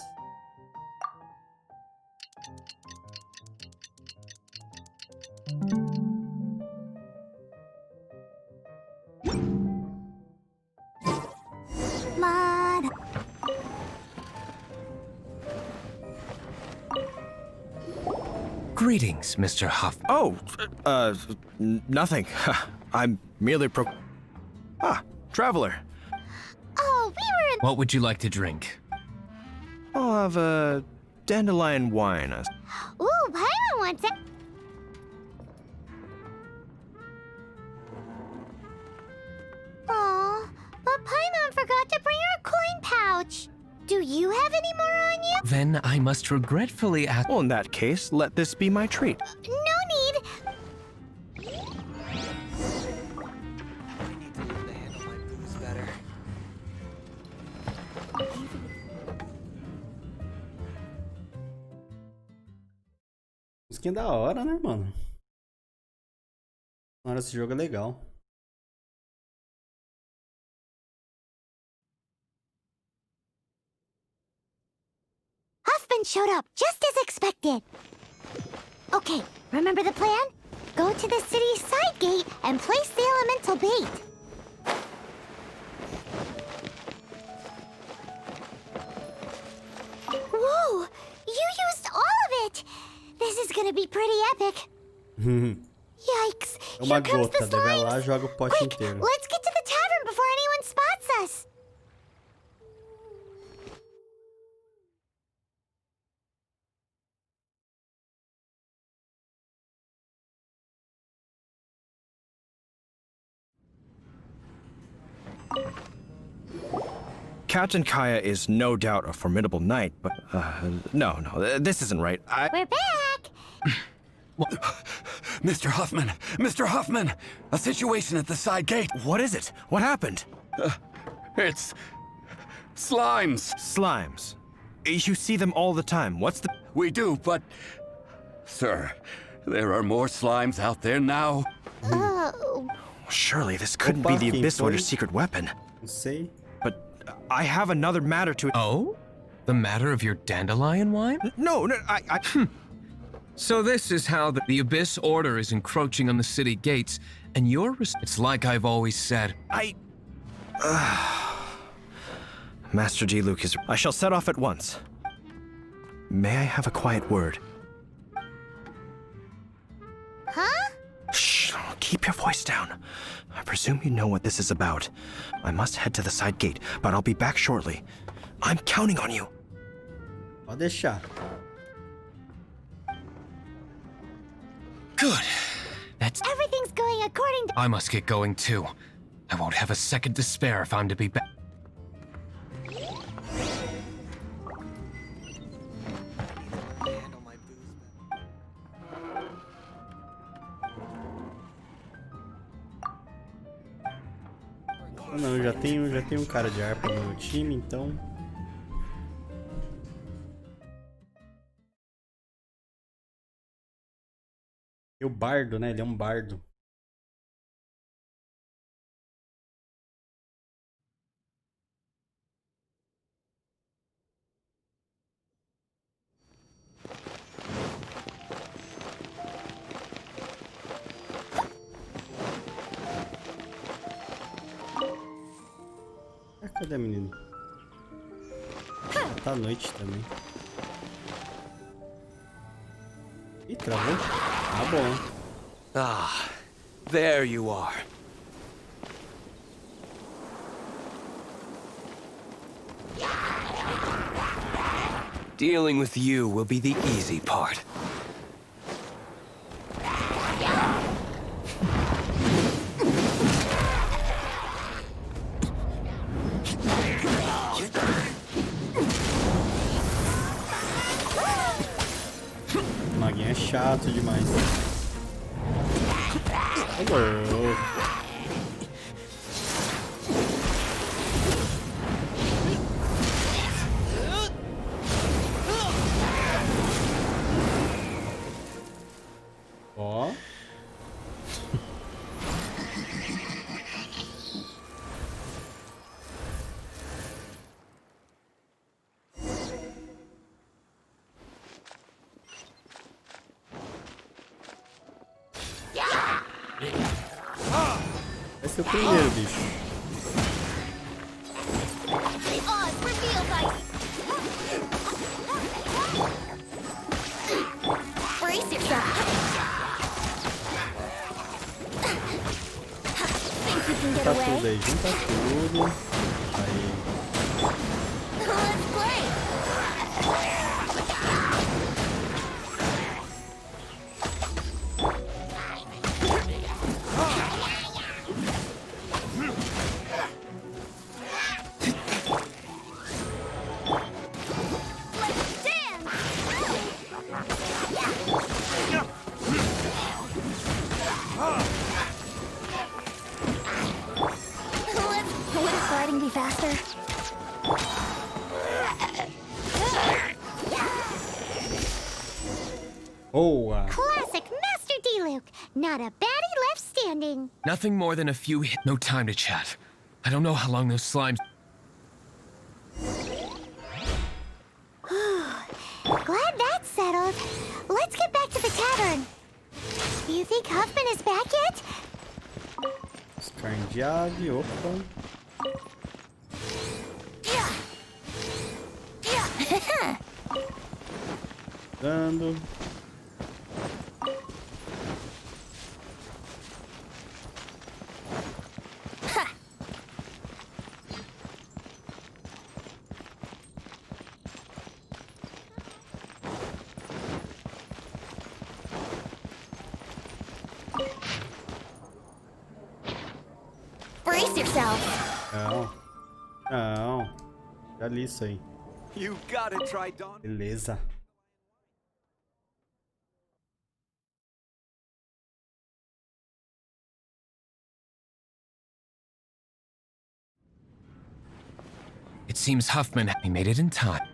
Lada. Greetings, Mr. Huff. Oh, nothing. I'm merely traveler. Oh, we were in... What would you like to drink? I'll have a dandelion wine. Ooh, Paimon wants it. Aw, but Paimon forgot to bring her coin pouch. Do you have any more on you? Then I must regretfully ask. Well, in that case, let this be my treat. No need. I need to learn to handle my booze better. Musiquinha da hora, né, mano? Mano, esse jogo é legal. Huffman showed up, just as expected. Okay, remember the plan? Go to the city's side gate and place the elemental bait. Whoa! You used all of it! This is gonna be pretty epic. Yikes! É uma Here comes gota, the deve lá, slimes. joga o pote Quick, inteiro. let's get to the tavern before anyone spots us. Captain Kaya is no doubt a formidable knight, but, no, this isn't right. We're back! Mr. Huffman! Mr. Huffman! A situation at the side gate. What is it? What happened? It's... slimes. Slimes. You see them all the time. What's the... We do, but... Sir, there are more slimes out there now. Oh. Surely this couldn't be the Abyss Order's secret weapon. Não sei. But I have another matter to... Oh? The matter of your dandelion wine? No, So this is how the Abyss Order is encroaching on the city gates, and you're... It's like I've always said. Master Diluc is... I shall set off at once. May I have a quiet word? Huh? Shh, keep your voice down. I presume you know what this is about. I must head to the side gate, but I'll be back shortly. I'm counting on you. Pode deixar. Good. That's... Everything's going according to... I must get going too. I won't have a second to spare if I'm to be back. não, já tem um cara de harpa no meu time, então... E o bardo, né? Ele é um bardo. Ah, cadê a menina? Tá à noite também. Ih, travou? Tá bom. Ah, there you are. Dealing with you will be the easy part. O maguinho é chato demais. Alô. Ó. Vai ser o primeiro, bicho. Junta tudo aí, junta tudo. Aí. Boa! Classic Master Diluc. Not a baddie left standing. Nothing more than a few hits. No time to chat. I don't know how long those slimes... Glad that's settled. Let's get back to the tavern. You think Huffman is back yet? Carne de ave, opa. Dando. Brace yourself. Não. Não. Já li isso aí. You gotta try Dawn. Beleza. It seems Huffman made it in time.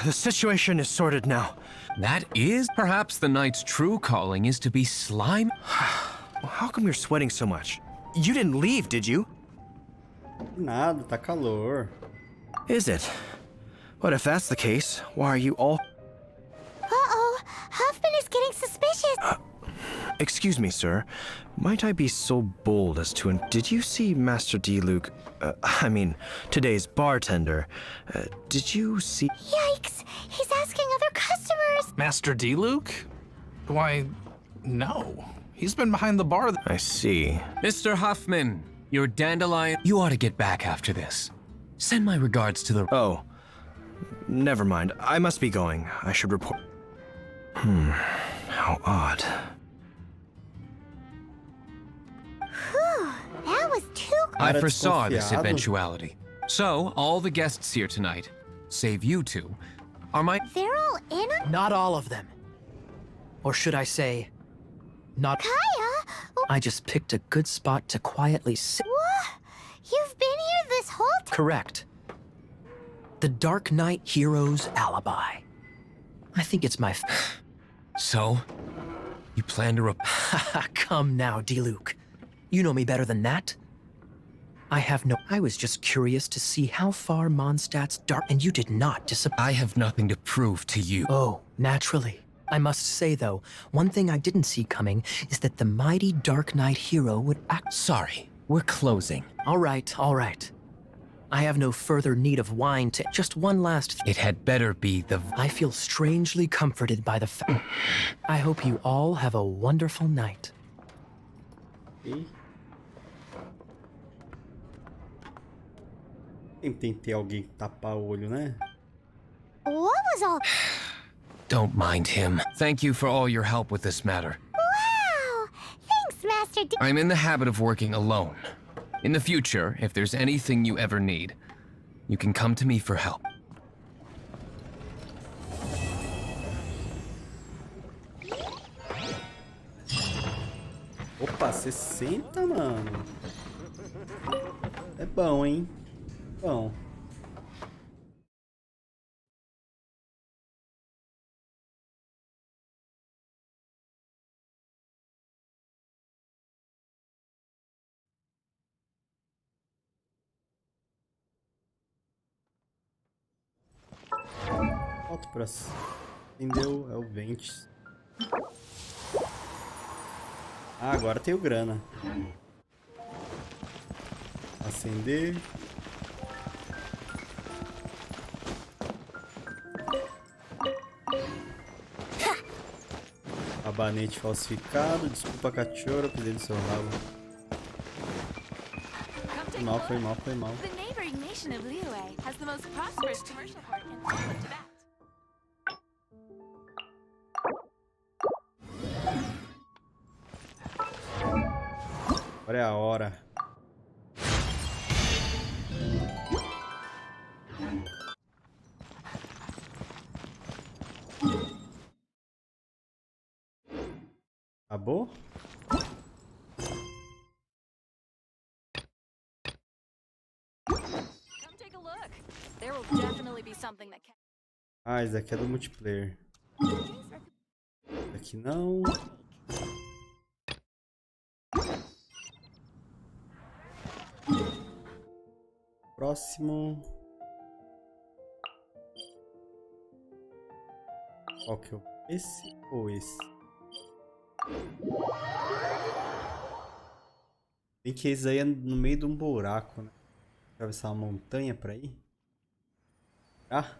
The situation is sorted now. That is perhaps the knight's true calling is to be slime. How come you're sweating so much? You didn't leave, did you? Nada, tá calor. Is it? But if that's the case, why are you all... Uh-oh. Huffman is getting suspicious. Excuse me, sir. Might I be so bold as to... Did you see Master Diluc... I mean, today's bartender. Did you see... Yikes. He's asking other customers. Master Diluc? Why, no. He's been behind the bar. I see. Mr. Huffman, your dandelion... You ought to get back after this. Send my regards to the... Oh. Never mind. I must be going. I should report... How odd. Whew. That was too... I Cara foresaw this desconfiado. eventuality. So, all the guests here tonight, save you two, are my... They're all in on... Not all of them. Or should I say, Not... Kaya? I just picked a good spot to quietly sit. What? You've been here this whole time? Correct. The Dark Knight hero's alibi. I think it's my... So? You plan to Come now, Diluc. You know me better than that. I was just curious to see how far Mondstadt's dark... And you did not disappoint. I have nothing to prove to you. Oh, naturally. I must say, though, one thing I didn't see coming is that the mighty Dark Knight hero would act... Sorry, we're closing. All right, all right. I have no further need of wine to... Just one last... It had better be the... I feel strangely comforted by the fact... I hope you all have a wonderful night. Tem que ter alguém tapar o olho, né? What was all... Don't mind him. Thank you for all your help with this matter. Wow! Thanks, Master D... I'm in the habit of working alone. In the future, if there's anything you ever need, you can come to me for help. Opa, 60, mano. É bom, hein? Bom. Volta pra cima. Entendeu? É o Ventes. Ah, agora tem o grana. Acender. Rabanete falsificado. Desculpa, cachorro, pisei no seu rabo. Foi mal. The neighboring nation of Liyue has the most prosperous commercial port in all of Tibet. Agora é a hora. Acabou? Come take a look. There will definitely be something that can... Ah, esse daqui é do multiplayer. Esse aqui não. Próximo. Qual que é o... Esse ou esse? Tem que esse aí é no meio de um buraco, né? Atravessar uma montanha pra ir? Ah!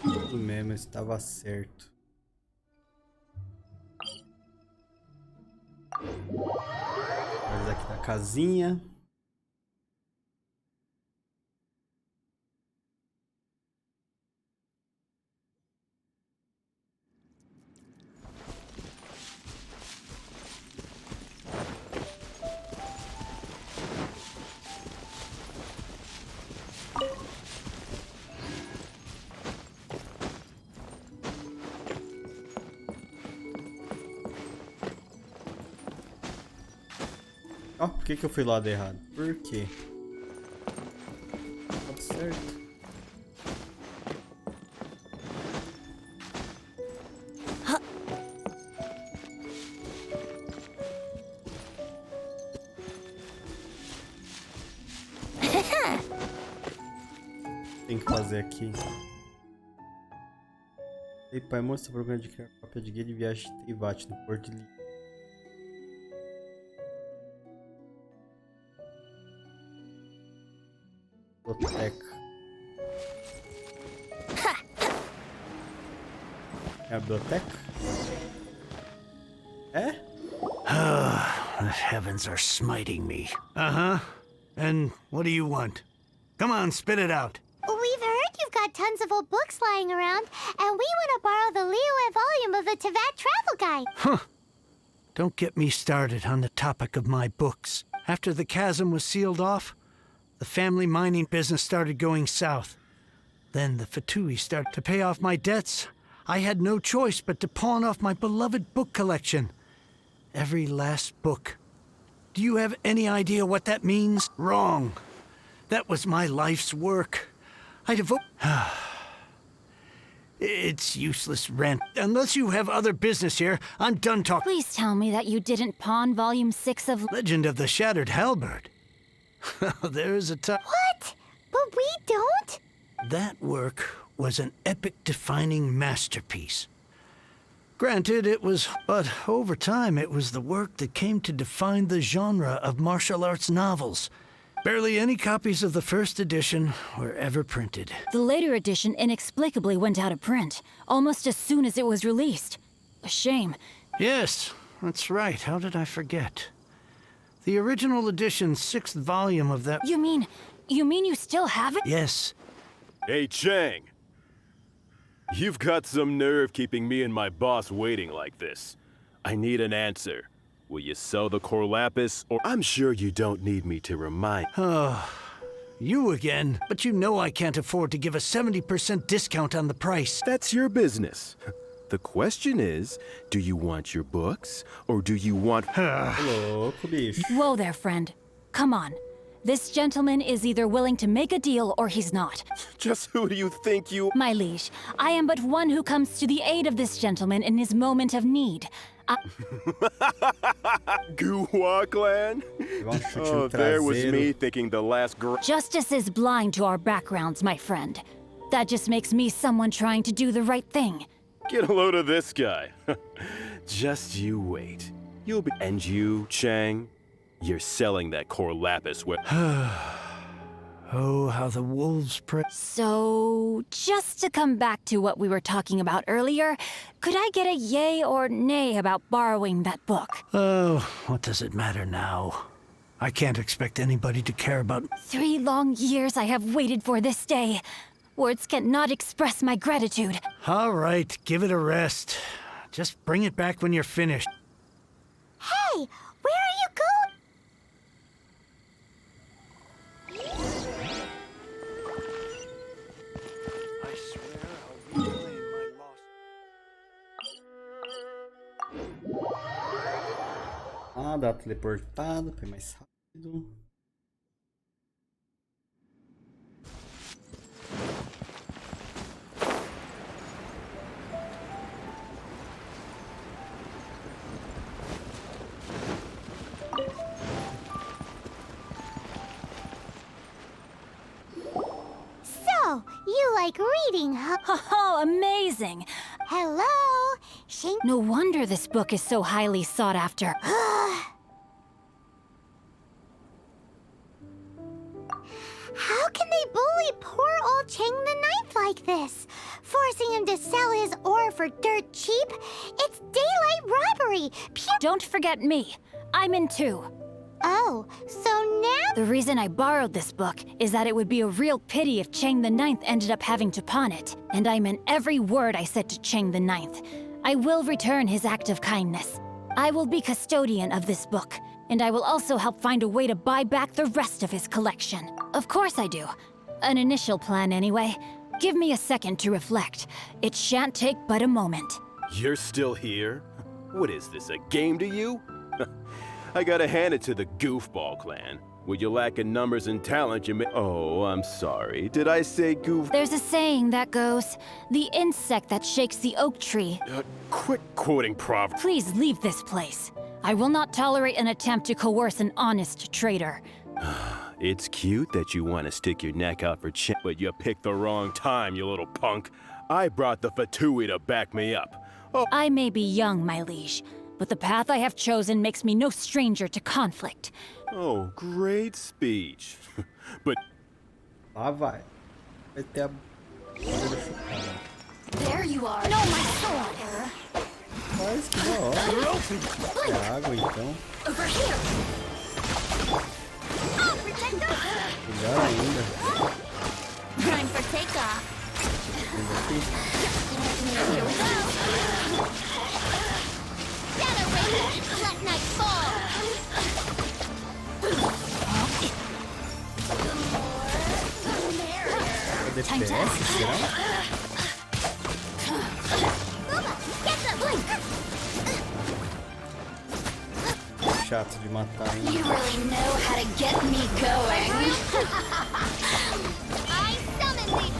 Tudo mesmo, estava certo. Vamos aqui na casinha. Ó, por que eu fui lá do errado? Por quê? Tá certo. Tem que fazer aqui. Ei, pai, mostra o programa de criar cópia de guia de viagem de Teivat no Porto de Liyue. Biblioteca. É a biblioteca? É? The heavens are smiting me. Uh-huh. And what do you want? Come on, spit it out. We've heard you've got got tons of old books lying around, and we want to borrow the Liyue volume of the Teyvat Travel Guide. Huh. Don't get me started on the topic of my books. After the chasm was sealed off, the family mining business started going south. Then the Fatui started to pay off my debts. I had no choice but to pawn off my beloved book collection. Every last book. Do you have any idea what that means? Wrong. That was my life's work. I devote... It's useless rant. Unless you have other business here, I'm done talking. Please tell me that you didn't pawn Volume 6 of... Legend of the Shattered Halberd. There's a time... What? But we don't? That work was an epic-defining masterpiece. Granted, it was... But over time, it was the work that came to define the genre of martial arts novels. Barely any copies of the first edition were ever printed. The later edition inexplicably went out of print, almost as soon as it was released. A shame. Yes, that's right. How did I forget? The original edition's 6th volume of that... You mean you still have it? Yes. Hey, Chang. You've got some nerve keeping me and my boss waiting like this. I need an answer. Will you sell the Cor lapis, or... I'm sure you don't need me to remind... Oh, you again. But you know I can't afford to give a 70% discount on the price. That's your business. The question is, do you want your books, or do you want... Hello, bicho. Whoa there, friend. Come on. This gentleman is either willing to make a deal or he's not. Just who do you think you... My liege, I am but one who comes to the aid of this gentleman in his moment of need. Guhua clan? Oh, there was me thinking the last Justice is blind to our backgrounds, my friend. That just makes me someone trying to do the right thing. Get a load of this guy. Just you wait. You'll be... And you, Chang? You're selling that Cor lapis where... Oh, how the wolves prey. So, just to come back to what we were talking about earlier, could I get a yay or nay about borrowing that book? Oh, what does it matter now? I can't expect anybody to care about... 3 long years I have waited for this day. Words cannot express my gratitude. All right, give it a rest. Just bring it back when you're finished. Hey, where are you going? Ah, dá teleportada pra ir mais rápido. So, you like reading, huh? Oh, amazing! Hello? No wonder this book is so highly sought after. How can they bully poor old Chang the Ninth like this? Forcing him to sell his ore for dirt cheap? It's daylight robbery! Don't forget me. I'm in too. Oh, so now... The reason I borrowed this book is that it would be a real pity if Chang the Ninth ended up having to pawn it. And I meant every word I said to Chang the Ninth. I will return his act of kindness. I will be custodian of this book, and I will also help find a way to buy back the rest of his collection. Of course I do. An initial plan anyway. Give me a second to reflect. It shan't take but a moment. You're still here? What is this, a game to you? I gotta hand it to the Goofball clan. With your lack of numbers and talent, you may... Oh, I'm sorry. Did I say goof... There's a saying that goes, the insect that shakes the oak tree... Quit quoting proverbs. Please leave this place. I will not tolerate an attempt to coerce an honest trader. It's cute that you want to stick your neck out for but you picked the wrong time, you little punk. I brought the Fatui to back me up. Oh. I may be young, my liege, but the path I have chosen makes me no stranger to conflict. Oh, great speech. But... Lá vai. Vai ter a... There you are. No, my sword. Mas que da hora. É água, então. Over here. Melhor ainda. Time for takeoff. Here we go. Shadow Ranger, let night fall. Time to chato de matar, hein? You really know how to get me going. I summon thee.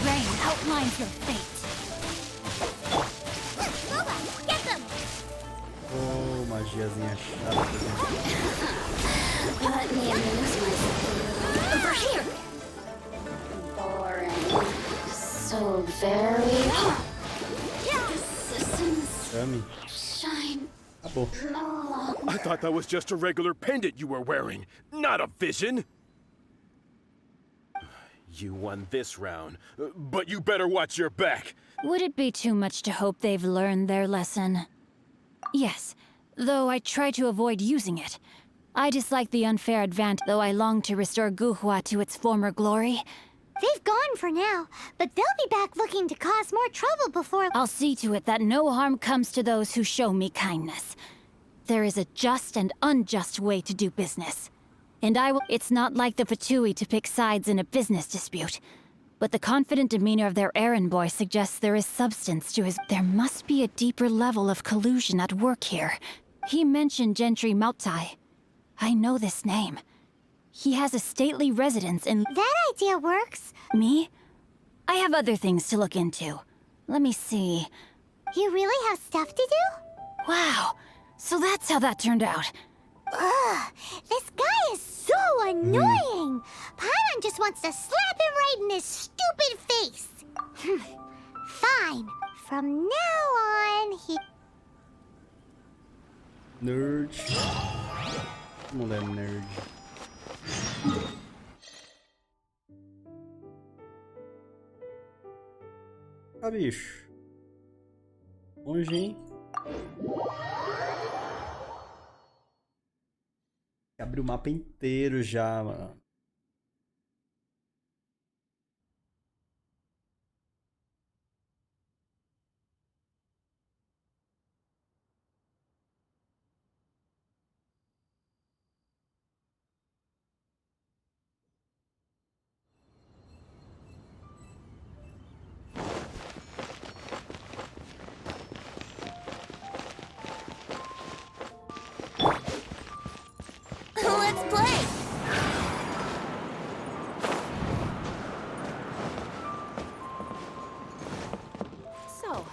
Rain outlines your fate. Get them. Oh, magiazinha chata. Let me amuse myself. Over here. Boring. So very. Chame. Shine. Acabou. I thought that was just a regular pendant you were wearing, not a vision. You won this round, but you better watch your back. Would it be too much to hope they've learned their lesson? Yes, though I try to avoid using it. I dislike the unfair advantage, though I long to restore Guhua to its former glory. They've gone for now, but they'll be back looking to cause more trouble before... I'll see to it that no harm comes to those who show me kindness. There is a just and unjust way to do business. And I will... It's not like the Fatui to pick sides in a business dispute. But the confident demeanor of their errand boy suggests there is substance to his... There must be a deeper level of collusion at work here. He mentioned Gentry Mautai. I know this name. He has a stately residence in... That idea works. Me? I have other things to look into. Let me see. You really have stuff to do? Wow. So that's how that turned out. Ugh, this guy is so annoying. Paimon just wants to slap him right in his stupid face. Fine. From now on, he... Nerd. Mulher nerd. Ah, bicho. Longe, hein? Abriu o mapa inteiro já, mano. Let's play. So,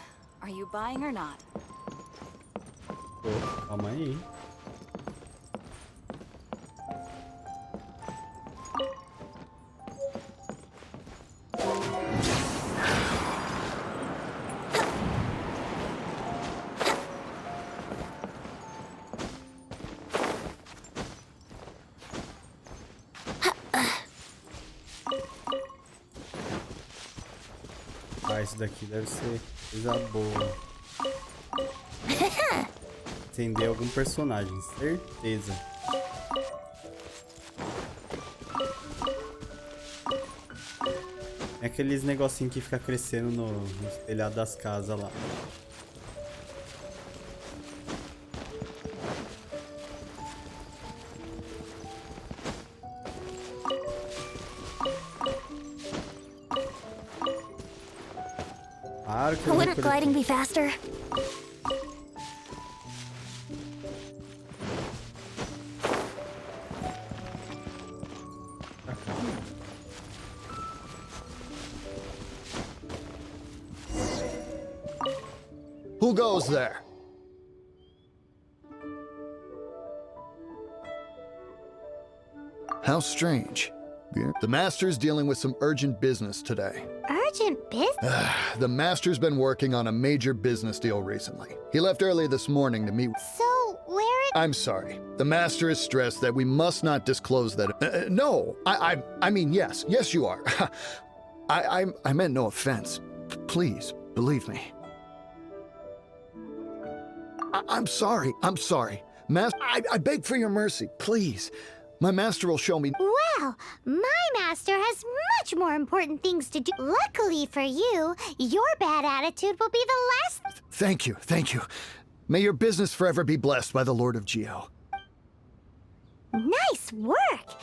are you buying or not? Pô, calma aí. Ah, isso daqui deve ser coisa boa. Acender algum personagem, certeza. É aqueles negocinhos que fica crescendo no telhado das casas lá. Claro que eu Wouldn't gliding be faster? Who goes there? How strange. The Master's dealing with some urgent business today. Urgent business? The Master's been working on a major business deal recently. He left early this morning to meet... So, where is... I'm sorry. The Master is stressed that we must not disclose that... no, I mean, yes. Yes, you are. I meant no offense. Please, believe me. I'm sorry. I'm sorry. Master, I beg for your mercy, please. My master will show me. Well, my master has much more important things to do. Luckily for you, your bad attitude will be the last. Thank you, thank you. May your business forever be blessed by the Lord of Geo. Nice work!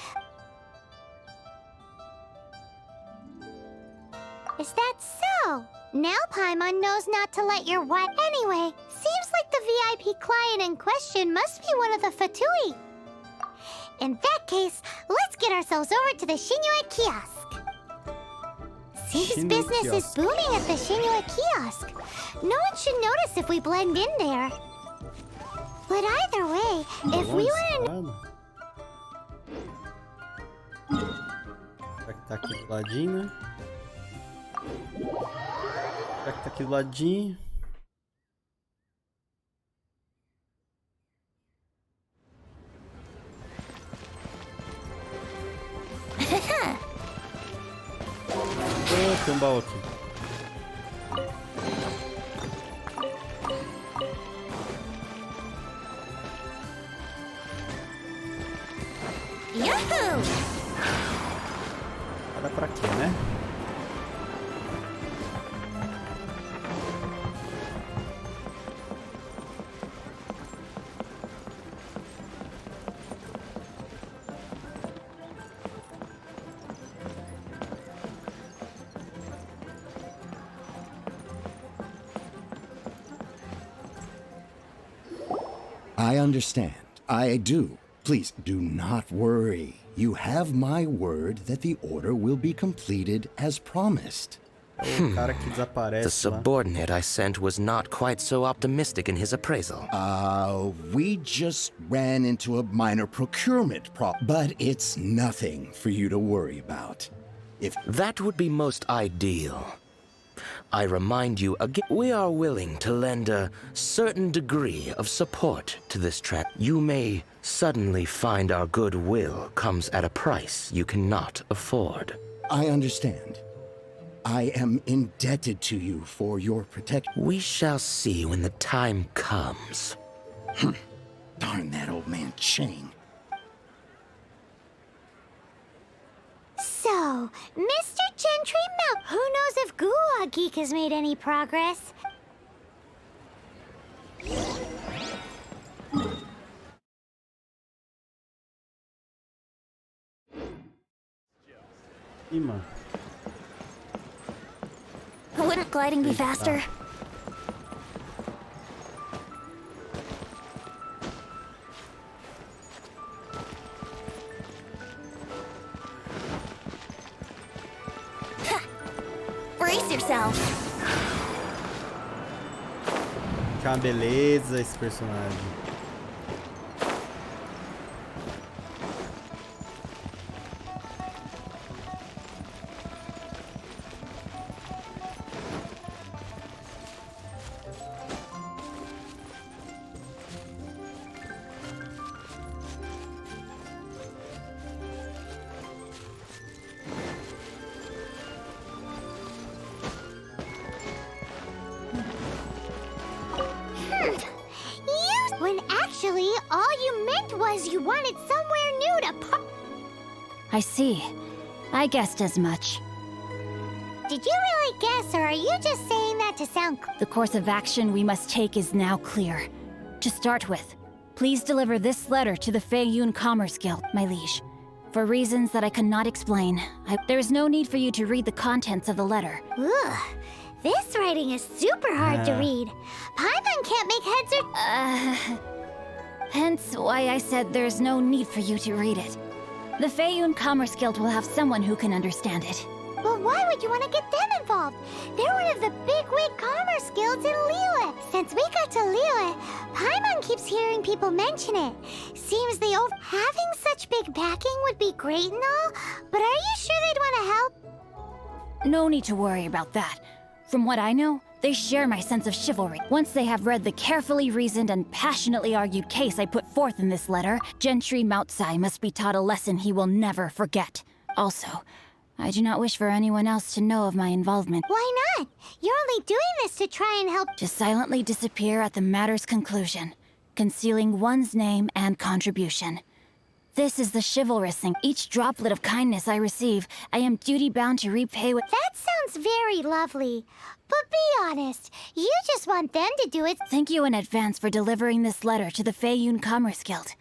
Is that so? Now Paimon knows not to let your wife. Anyway, seems like the VIP client in question must be one of the Fatui. In that case, let's get ourselves over to the Shinue kiosk. Seems business is booming at the Shinue kiosk. No one should notice if we blend in there. But either way, if we were in... Será que tá aqui do ladinho? Será que tá aqui do ladinho? Oh, tem um baú aqui. Yahoo! Dá pra quê, né? I understand. I do. Please do not worry. You have my word that the order will be completed as promised. The subordinate I sent was not quite so optimistic in his appraisal. We just ran into a minor procurement problem, but it's nothing for you to worry about. If that would be most ideal. I remind you again, we are willing to lend a certain degree of support to this trap. You may suddenly find our goodwill comes at a price you cannot afford. I understand. I am indebted to you for your protection. We shall see when the time comes. Darn that old man Chang. So, Mr. Gentry Mount, who knows if Gua Geek has made any progress? Ima. Wouldn't gliding be faster? Brace yourself. Que uma beleza esse personagem. When actually, all you meant was you wanted somewhere new to pop. I see. I guessed as much. Did you really guess, or are you just saying that to sound... The course of action we must take is now clear. To start with, please deliver this letter to the Feiyun Commerce Guild, my liege. For reasons that I cannot explain, there is no need for you to read the contents of the letter. Ugh. This writing is super hard to read. Paimon can't make heads or... Hence why I said there's no need for you to read it. The Feiyun Commerce Guild will have someone who can understand it. Well, why would you want to get them involved? They're one of the bigwig commerce guilds in Liyue. Since we got to Liyue, Paimon keeps hearing people mention it. Seems having such big backing would be great and all, but are you sure they'd want to help? No need to worry about that. From what I know, they share my sense of chivalry. Once they have read the carefully reasoned and passionately argued case I put forth in this letter, Gentry Moutsai must be taught a lesson he will never forget. Also, I do not wish for anyone else to know of my involvement. Why not? You're only doing this to try and help... To silently disappear at the matter's conclusion, concealing one's name and contribution. This is the chivalrous thing. Each droplet of kindness I receive, I am duty-bound to repay with... That sounds very lovely. But be honest, you just want them to do it. Thank you in advance for delivering this letter to the Feiyun Commerce Guild.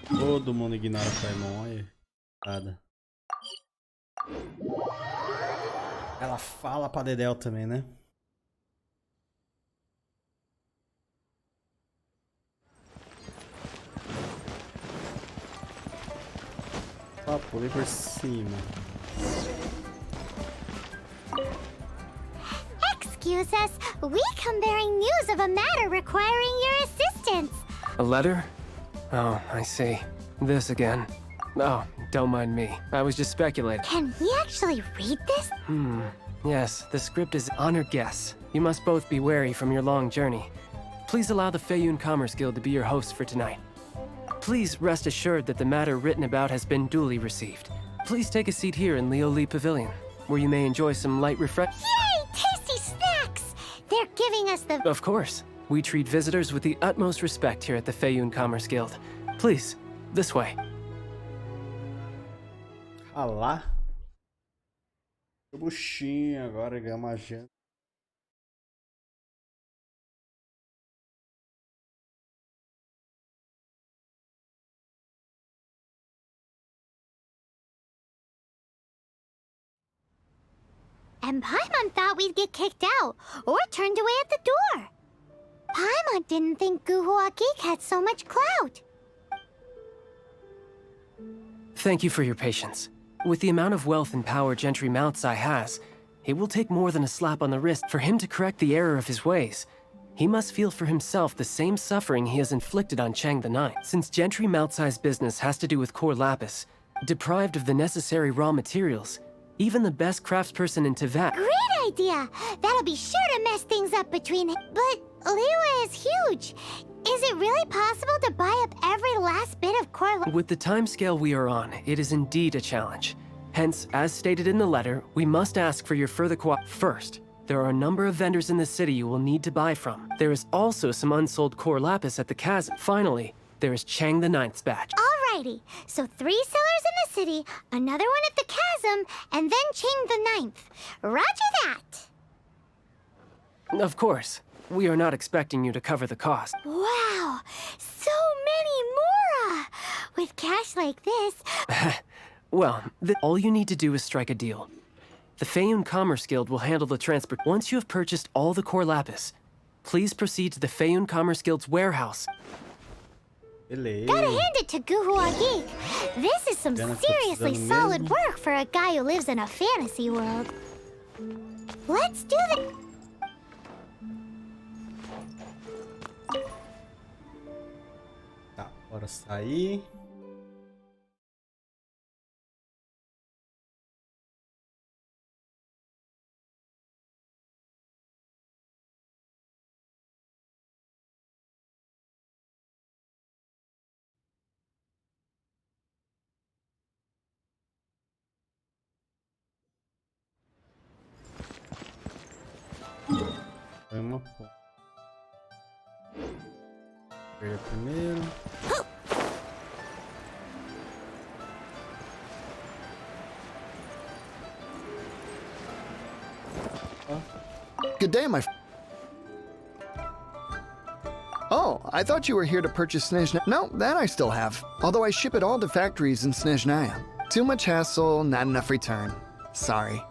Todo mundo ignora o Paimon, olha. Nada. Ela fala pra Dedel também, né? Ah, pulei por cima. Excuse us, we come bearing news of a matter requiring your assistance. A letter? Oh, I see. This again. Oh, don't mind me. I was just speculating. Can we actually read this? Yes, the script is honored guess. You must both be wary from your long journey. Please allow the Feiyun Commerce Guild to be your host for tonight. Please rest assured that the matter written about has been duly received. Please take a seat here in Liyue Pavilion, where you may enjoy some light refresh. Yay! Tasty snacks! They're giving us the... Of course. We treat visitors with the utmost respect here at the Feiyun Commerce Guild. Please, this way. Ah lá. O buchinho agora ganha uma janta. And Paimon thought we'd get kicked out, or turned away at the door. Paimon didn't think Guhua Geek had so much clout. Thank you for your patience. With the amount of wealth and power Gentry Moutsai has, it will take more than a slap on the wrist for him to correct the error of his ways. He must feel for himself the same suffering he has inflicted on Chang the Ninth. Since Gentry Moutsai's business has to do with Cor lapis, deprived of the necessary raw materials, even the best craftsperson in Teyvat... Great idea! That'll be sure to mess things up between... But Liyue is huge. Is it really possible to buy up every last bit of Cor lapis? With the timescale we are on, it is indeed a challenge. Hence, as stated in the letter, we must ask for your further First, there are a number of vendors in the city you will need to buy from. There is also some unsold Cor lapis at the chasm. Finally, there is Chang the Ninth's batch. Alrighty, so 3 sellers in the city, another one at the chasm, and then Chang the Ninth. Roger that! Of course. We are not expecting you to cover the cost. Wow, so many more! With cash like this... Well, all you need to do is strike a deal. The Feiyun Commerce Guild will handle the transport. Once you have purchased all the Cor lapis, please proceed to the Feiyun Commerce Guild's warehouse. Gotta hand it to Guhua Geek. This is some seriously solid work for a guy who lives in a fantasy world. Let's do the... Tá, bora sair. Foi uma foto. Pegar primeiro. Good day, my... Oh, I thought you were here to purchase Snezhnaya. No, that I still have. Although I ship it all to factories in Snezhnaya. Too much hassle, not enough return. Sorry.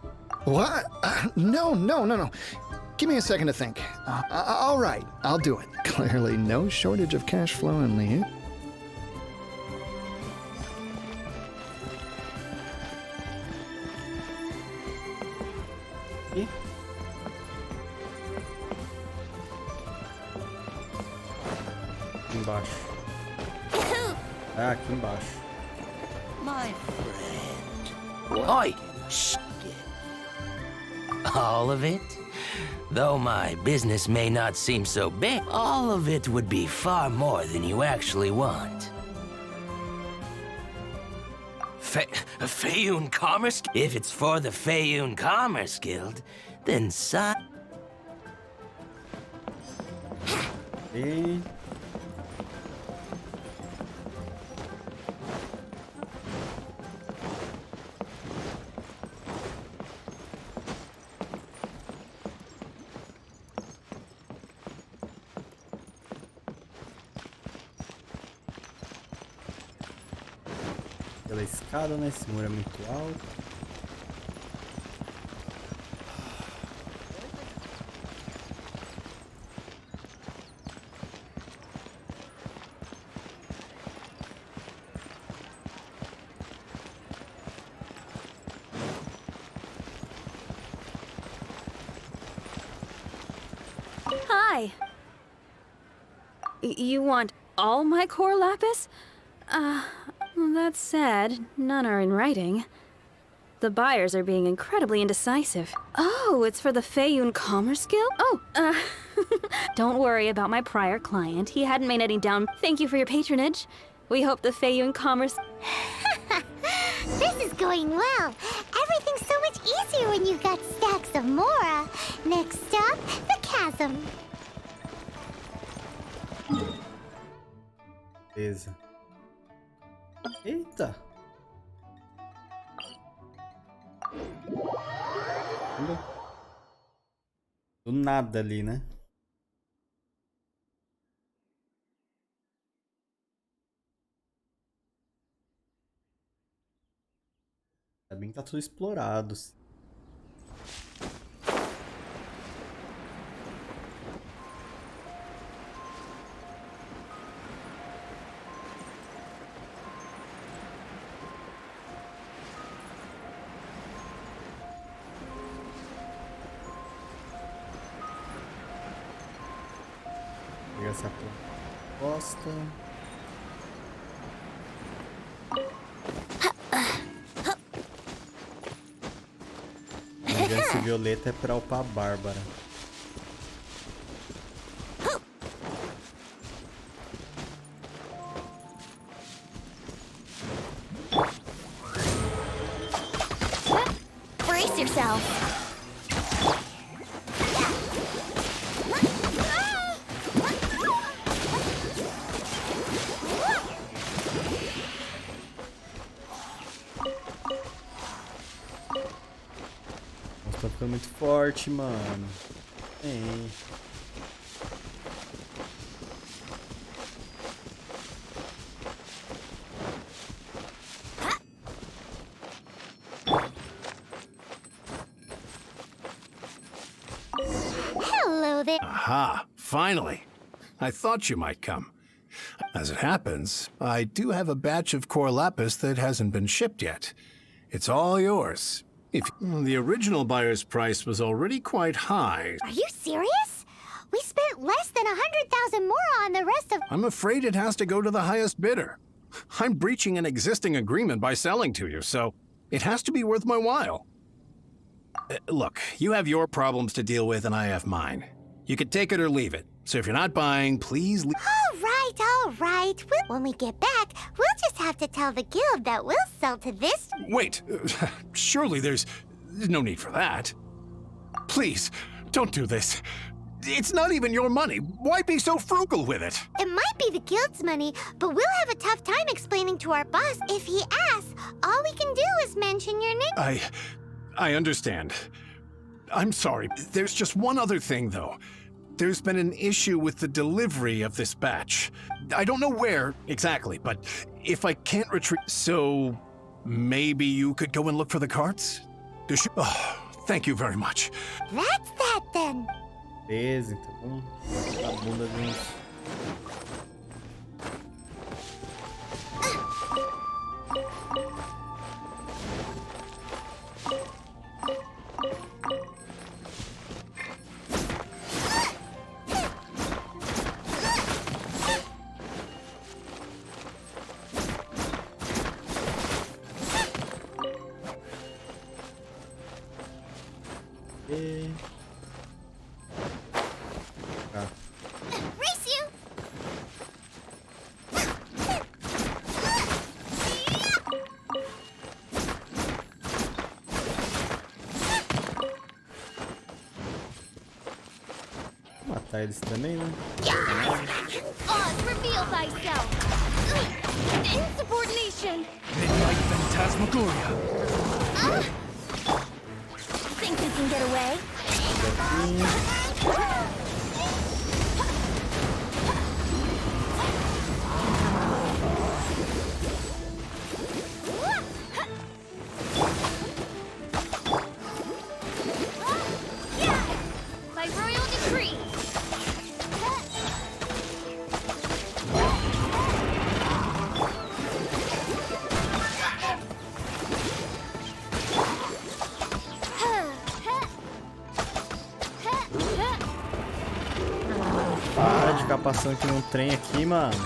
What? No. Give me a second to think. All right, I'll do it. Clearly no shortage of cash flow in Liyue. Aqui embaixo. Ah, aqui embaixo. My friend, I can see it. All of it? Though my business may not seem so big, all of it would be far more than you actually want. Feiyun Commerce? If it's for the Feiyun Commerce Guild, then E... Pela escada, né? Esse muro é muito alto. Hi. You want all my Cor lapis? That's sad. None are in writing. The buyers are being incredibly indecisive. Oh, it's for the Feiyun Commerce Guild? Oh, don't worry about my prior client. He hadn't made any down. Thank you for your patronage. We hope the Feiyun Commerce... This is going well. Everything's so much easier when you've got stacks of Mora. Next stop, the chasm. Beleza. Eita! Do nada ali, né? Ainda bem que tá tudo explorado. Pegar essa proposta. Esse violeta é pra upar a Bárbara. Brace yourself. Tá ficando muito forte, mano. Ei. Hello there. Aha, finally. I thought you might come. As it happens, I do have a batch of Cor lapis that hasn't been shipped yet. It's all yours. If the original buyer's price was already quite high. Are you serious? We spent less than 100,000 more on the rest of... I'm afraid it has to go to the highest bidder. I'm breaching an existing agreement by selling to you, so it has to be worth my while. Look, you have your problems to deal with and I have mine. You can take it or leave it. So if you're not buying, please leave. All right. When we get back, we'll just have to tell the guild that we'll sell to this... Wait, surely there's no need for that. Please, don't do this. It's not even your money. Why be so frugal with it? It might be the guild's money, but we'll have a tough time explaining to our boss. If he asks, all we can do is mention your name. I understand. I'm sorry. There's just one other thing, though. There's been an issue with the delivery of this batch. I don't know where exactly, but if I can't retrieve... So, maybe you could go and look for the carts? Oh, thank you very much. That's that, then. Beleza, então vamos a bunda de uns... Race you! matar eles também, né? Oz, reveal thyself! Insubordination! Midnight Phantasmagoria. Think you can get away? By royal decree! Para de ficar passando aqui num trem aqui, mano.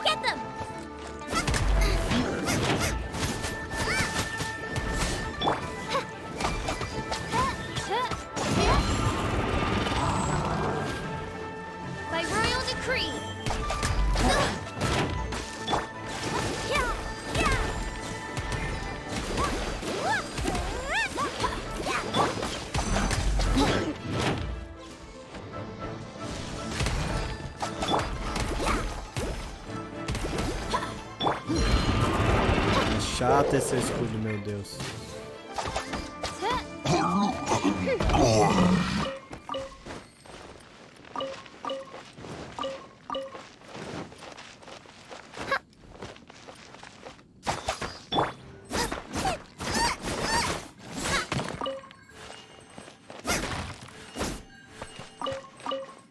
Get them! By royal decree! Chato esse escudo, meu Deus.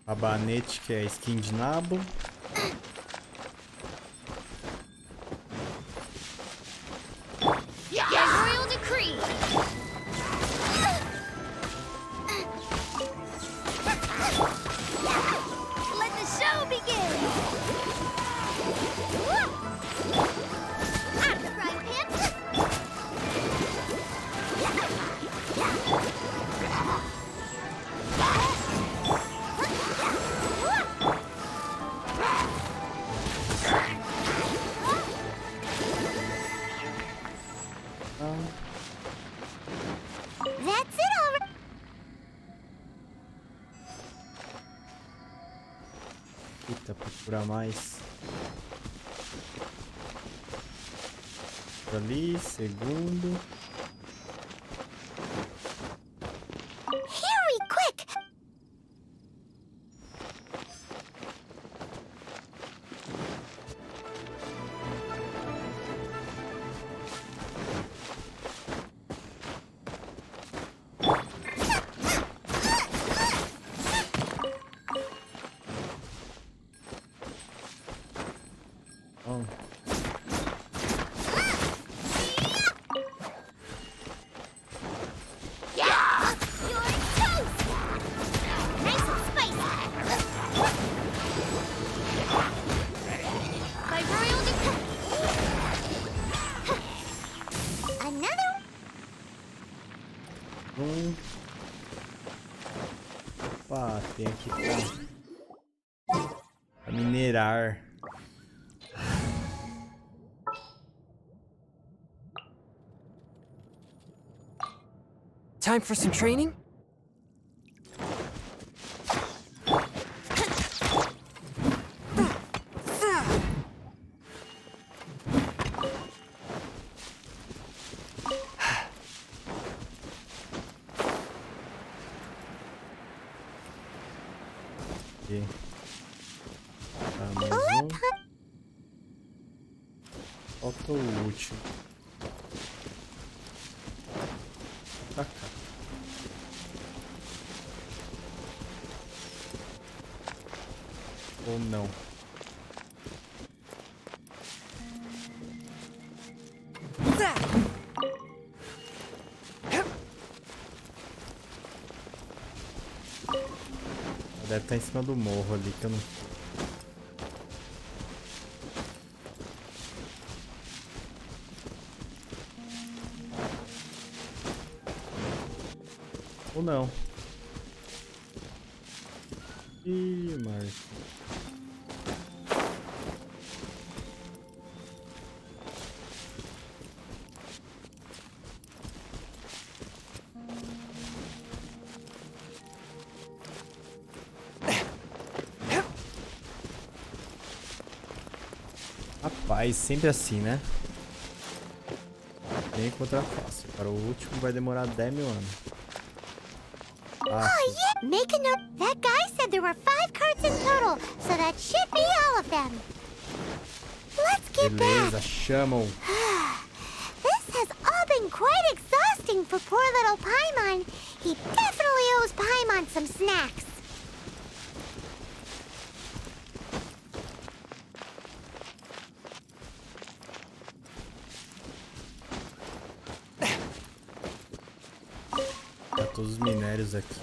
Rabanete, que é skin de nabo. By royal decree! Let the show begin! Out of the frying pan! That's it already! Eita, procurar mais. Por ali, segundo. Hurry, quick! Oh. Yeah! You're toast! Nice and spicy! By royal decree! Another Opa, tem aqui pra minerar. Time for some training? Aqui. Tá, mais um. Falta o último. Pra cá. Ou não. Deve estar em cima do morro ali que eu não. Ou não. Ih, Marco. Rapaz, sempre assim, né? Tem que encontrar fácil. Para o último vai demorar 10 mil anos. Oh, yeah! Make a note. That guy said there were 5 cards in total, so that should be all of them. Let's get Beleza, back. chamam. This has all been quite exhausting for poor little Paimon. He definitely owes Paimon some snacks. Tá todos os minérios aqui.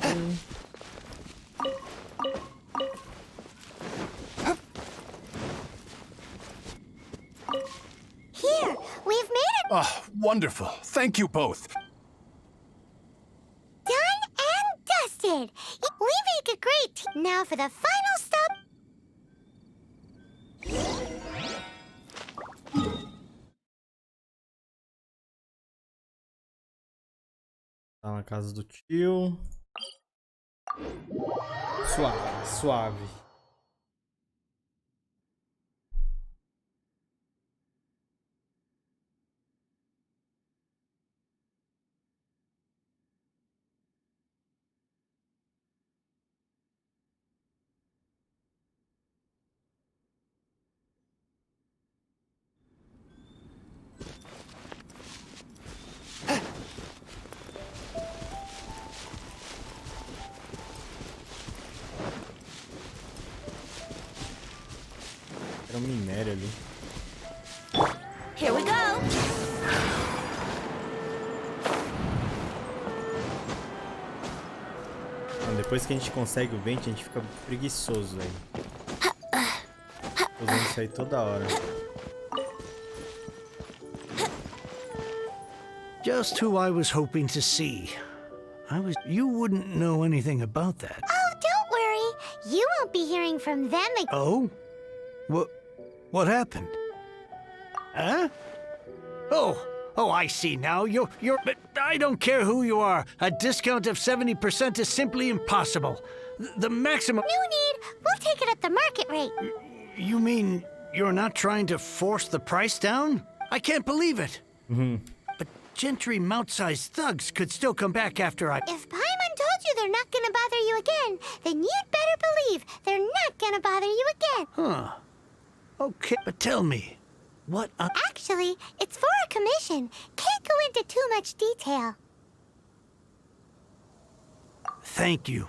Here, we've made it. Oh, wonderful. Thank you both. Done and dusted. We make a great team. Now for the final stop. Tá na casa do tio. Suave, suave. Era um minério ali. Here we go. Mano, depois que a gente consegue o vento, a gente fica preguiçoso, velho. Tô usando isso aí toda hora. Just who I was hoping to see. You wouldn't know anything about that. Oh, don't worry. You won't be hearing from them again. Oh? What happened? Huh? Oh, I see now. But I don't care who you are. A discount of 70% is simply impossible. The maximum... No need. We'll take it at the market rate. You mean you're not trying to force the price down? I can't believe it. But gentry mount-sized thugs could still come back after I... If Paimon told you they're not gonna bother you again, then you'd better believe they're not gonna bother you again. Huh. Okay, but tell me, what... Actually, it's for a commission. Can't go into too much detail. Thank you.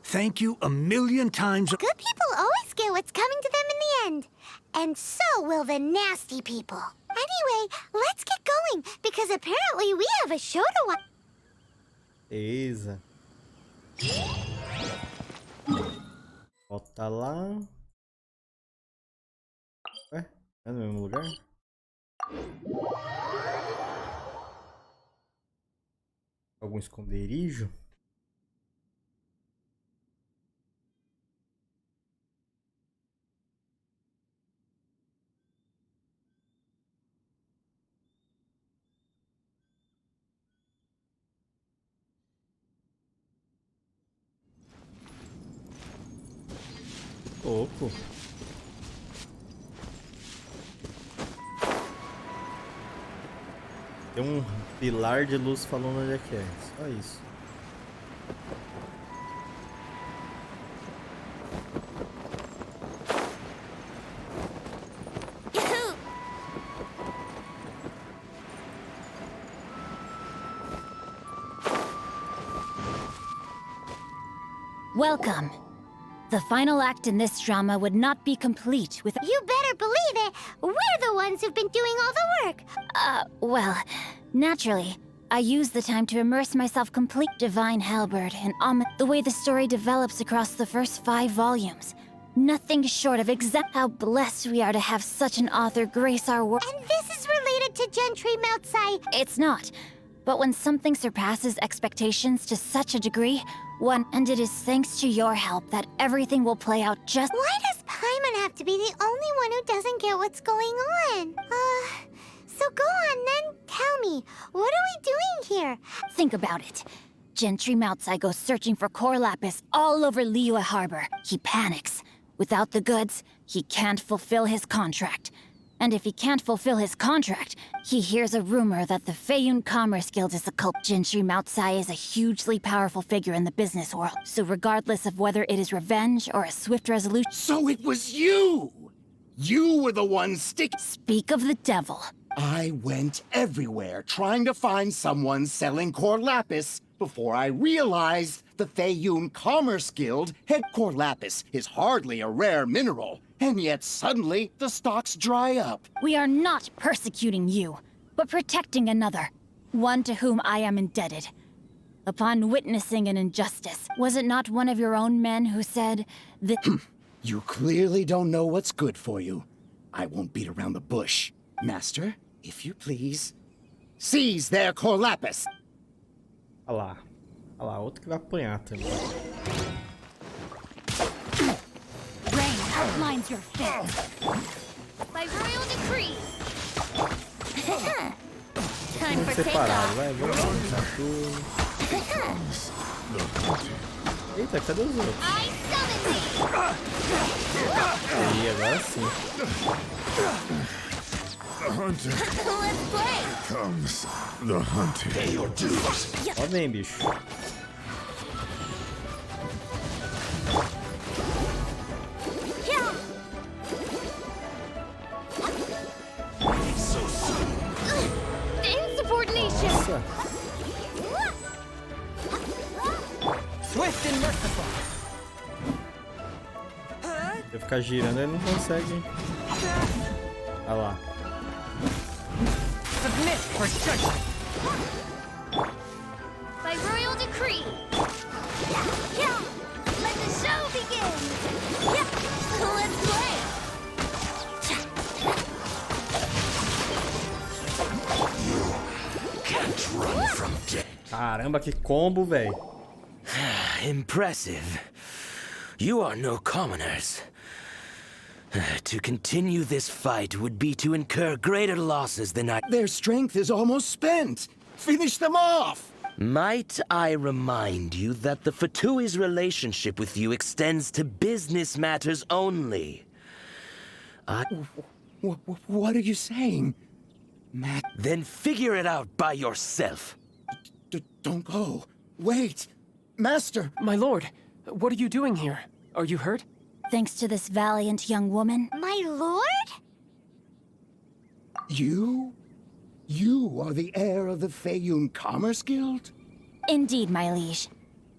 Thank you a million times. Good people always get what's coming to them in the end. And so will the nasty people. Anyway, let's get going, because apparently we have a show to watch. Beleza. Volta lá. Ué? É no mesmo lugar? Algum esconderijo? Louco. Tem um pilar de luz falando onde é que é. Só isso. Welcome. The final act in this drama would not be complete with... You better believe it! We're the ones who've been doing all the work! Well, naturally. I use the time to immerse myself complete Divine Halberd and the way the story develops across the first 5 volumes. Nothing short of exact how blessed we are to have such an author grace our work. And this is related to Gentry Moutsai. It's not. But when something surpasses expectations to such a degree, and it is thanks to your help that everything will play out just... Why does Paimon have to be the only one who doesn't get what's going on? So go on then, tell me, what are we doing here? Think about it. Gentry Moutsai goes searching for Cor lapis all over Liyue Harbor. He panics. Without the goods, he can't fulfill his contract. And if he can't fulfill his contract, he hears a rumor that the Feiyun Commerce Guild is a cult. Gentry Moutsai is a hugely powerful figure in the business world. So regardless of whether it is revenge or a swift resolution... So it was you! You were the one Speak of the devil. I went everywhere trying to find someone selling Cor lapis before I realized the Feiyun Commerce Guild had Cor lapis is hardly a rare mineral, and yet suddenly the stocks dry up. We are not persecuting you, but protecting another, one to whom I am indebted. Upon witnessing an injustice, was it not one of your own men who said that... You clearly don't know what's good for you. I won't beat around the bush. Master, if you please, seize their Cor lapis. Olha lá. Olha lá, outro que vai apanhar também. Rain outlines your fate. By royal decree. Time Vamos for separado, takeoff. vai, vamos juntar tudo. Eita, cadê os outros? I summon thee. E agora sim. The hunter. Let's play. Comes the hunter. Pay your dues. Ó, vem, bicho. So soon. Insubordination. Nossa. Swift and merciful. Se eu ficar girando, ele não consegue. Olha lá. Submit for judgment. By royal decree. Let the show begin. Let's play. You can't run from death. Caramba, que combo, velho. Impressive. You are no commoners. To continue this fight would be to incur greater losses than I... Their strength is almost spent. Finish them off! Might I remind you that the Fatui's relationship with you extends to business matters only? What are you saying? Matt? Then figure it out by yourself. Don't go. Wait. Master! My lord, what are you doing here? Are you hurt? Thanks to this valiant young woman. My lord? You? You are the heir of the Feiyun Commerce Guild? Indeed, my liege.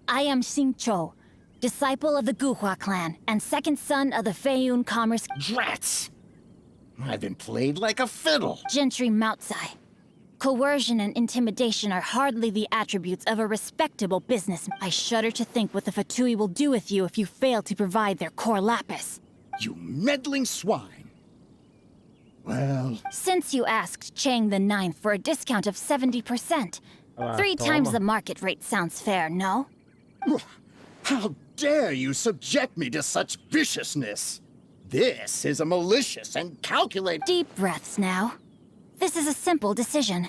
I am Xingqiu, disciple of the Guhua clan, and second son of the Feiyun Commerce... Drats! I've been played like a fiddle. Gentry Moutsai. Coercion and intimidation are hardly the attributes of a respectable businessman. I shudder to think what the Fatui will do with you if you fail to provide their Cor lapis. You meddling swine. Well... Since you asked Chang the Ninth for a discount of 70%, 3 times the market rate sounds fair, no? How dare you subject me to such viciousness? This is a malicious and calculated... Deep breaths now. This is a simple decision.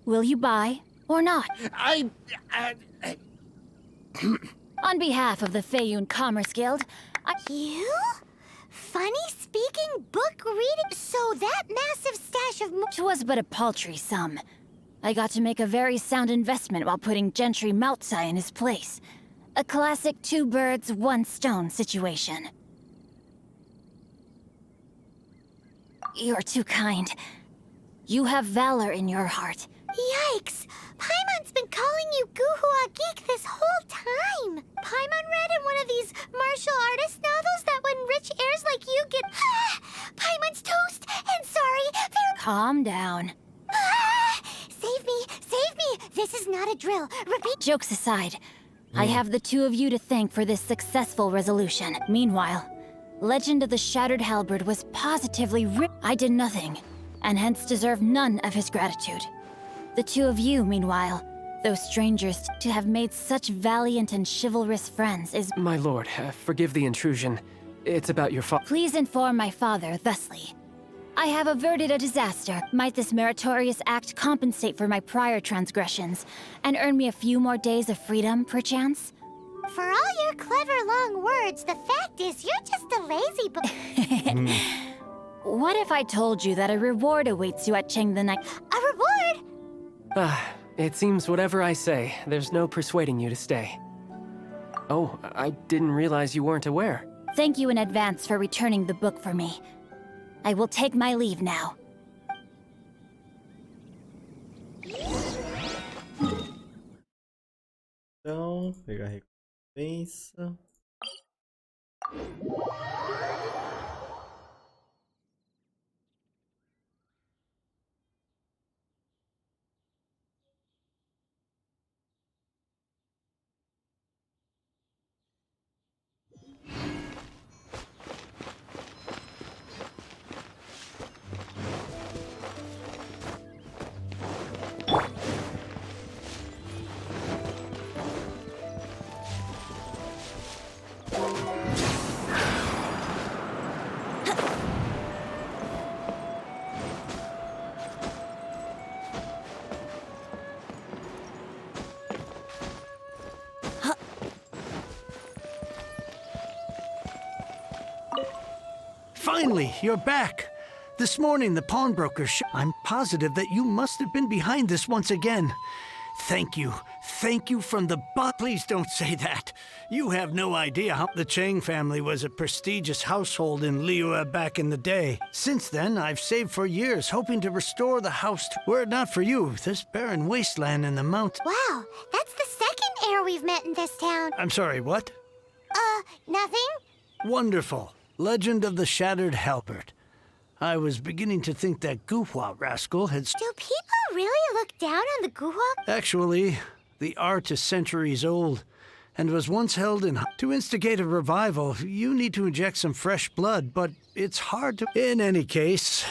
Will you buy or not? On behalf of the Feiyun Commerce Guild, You? Funny speaking, book reading? So that massive stash of... 'Twas but a paltry sum. I got to make a very sound investment while putting Gentry Moutsai in his place. A classic 2 birds, 1 stone situation. You're too kind. You have valor in your heart. Yikes! Paimon's been calling you Guhua Geek this whole time! Paimon read in one of these martial artist novels that when rich heirs like you get... Paimon's toast! And sorry, they're... Calm down. Save me! Save me! This is not a drill. Repeat... Jokes aside, I have the 2 of you to thank for this successful resolution. Meanwhile, Legend of the Shattered Halberd was positively I did nothing, and hence deserve none of his gratitude. The 2 of you, meanwhile, though strangers, to have made such valiant and chivalrous friends is... My lord, forgive the intrusion. It's about your Please inform my father thusly. I have averted a disaster. Might this meritorious act compensate for my prior transgressions, and earn me a few more days of freedom, perchance? For all your clever long words, the fact is you're just a lazy What if I told you that a reward awaits you at Cheng the Ninth? A reward? It seems whatever I say, there's no persuading you to stay. Oh, I didn't realize you weren't aware. Thank you in advance for returning the book for me. I will take my leave now. Então, pegar a recompensa. Finally, you're back. This morning, the pawnbroker I'm positive that you must have been behind this once again. Thank you. Thank you from the Please don't say that. You have no idea how the Chang family was a prestigious household in Liyue back in the day. Since then, I've saved for years, hoping to restore the house were it not for you, this barren wasteland in the mountains. Wow, that's the second heir we've met in this town. I'm sorry, what? Nothing? Wonderful. Legend of the Shattered Halberd. I was beginning to think that Guhua rascal had... Do people really look down on the Guhua? Actually, the art is centuries old, and was once held in... To instigate a revival, you need to inject some fresh blood, but it's hard to... In any case,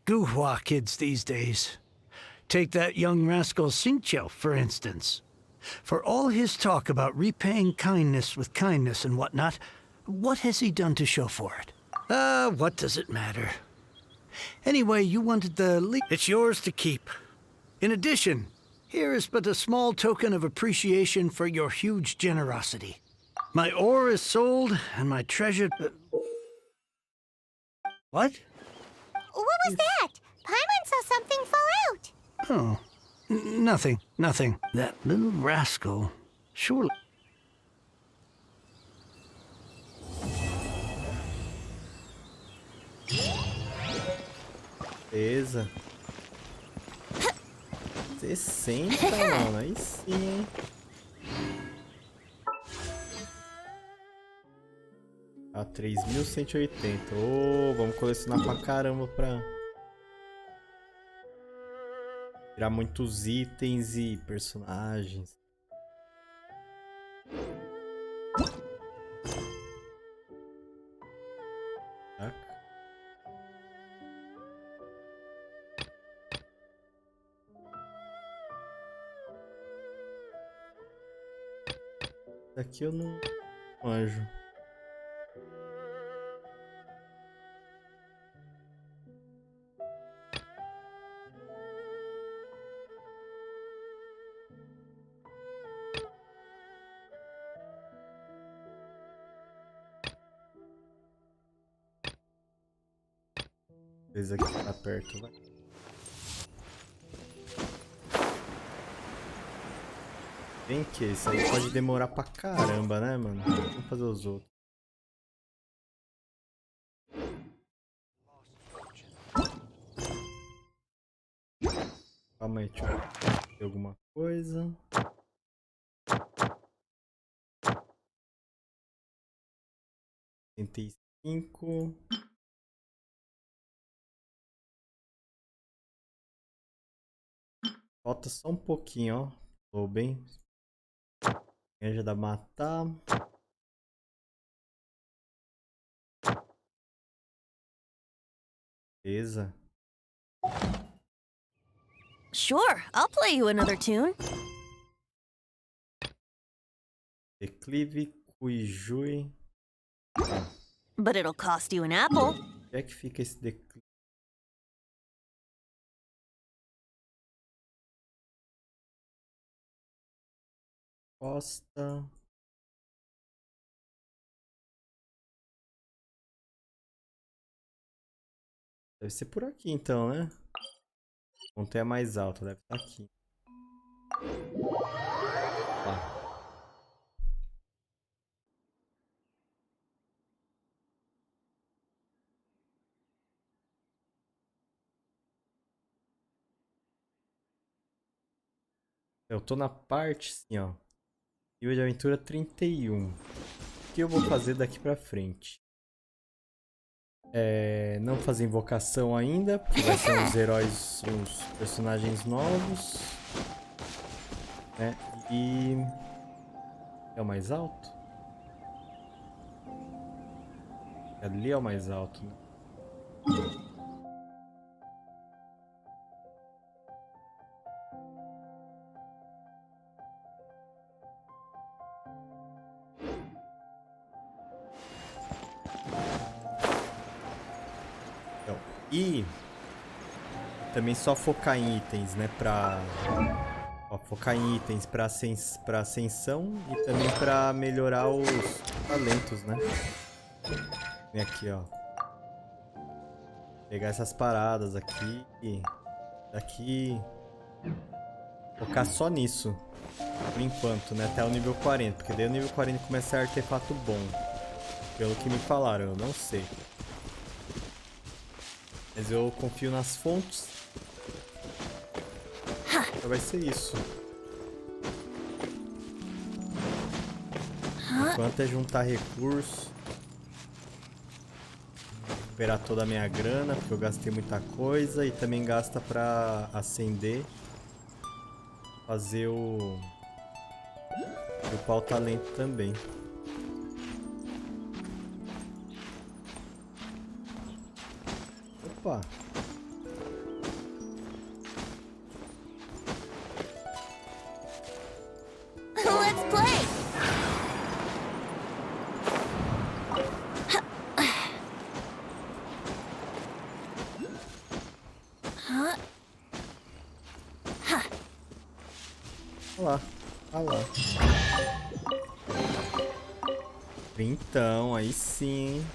Guhua kids these days. Take that young rascal Xingqiu, for instance. For all his talk about repaying kindness with kindness and whatnot, what has he done to show for it? What does it matter? Anyway, you wanted the It's yours to keep. In addition, here is but a small token of appreciation for your huge generosity. My ore is sold, and my treasure... What? What was that? Paimon saw something fall out. Oh, nothing, nothing. That little rascal, surely... Beleza. 60, mano. Aí sim, hein? A 3.180. Ô, vamos colecionar pra caramba pra tirar muitos itens e personagens. Caraca. Aqui eu não manjo. Esse aqui tá perto, vai. Bem que isso aí pode demorar pra caramba, né, mano? Vamos fazer os outros. Calma aí, deixa eu ver alguma coisa. Tentei 5. Falta só um pouquinho, ó. Tô bem. Já dá pra matar. Beleza. Sure, I'll play you another tune. Declive, Cuijui. But it'll cost you an apple. Onde é que fica esse declive? Costa. Deve ser por aqui então, né? A ponta é a mais alta, deve estar aqui. Lá. Eu tô na parte, assim, ó. Nível de aventura 31. O que eu vou fazer daqui pra frente? Não fazer invocação ainda, porque vai ser uns heróis, uns personagens novos. Né? E... é o mais alto? Ali é o mais alto, né? Então, e também só focar em itens, né? Focar em itens pra ascensão e também pra melhorar os talentos, né? Vem aqui, ó. Pegar essas paradas aqui. Daqui. Focar só nisso. Por enquanto, né? Até o nível 40. Porque daí o nível 40 começa a ser artefato bom. Pelo que me falaram, eu não sei. Mas eu confio nas fontes. Então vai ser isso. Enquanto é juntar recursos. Recuperar toda a minha grana, porque eu gastei muita coisa. E também gasta pra acender. Fazer o... upar o talento também. Opa! Let's play! Olha lá, olha lá. Então, aí sim.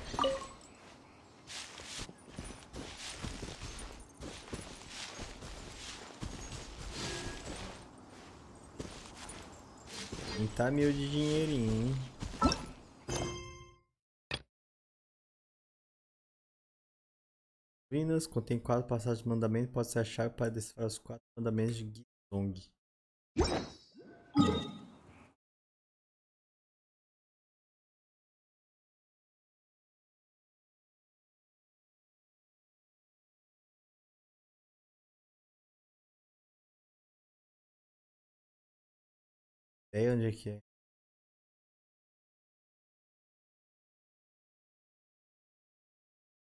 $30.000 de dinheirinho, hein? Ruínas contém 4 passagens de mandamento. Pode ser a chave para decifrar os 4 mandamentos de Gizong. Sei onde é que é.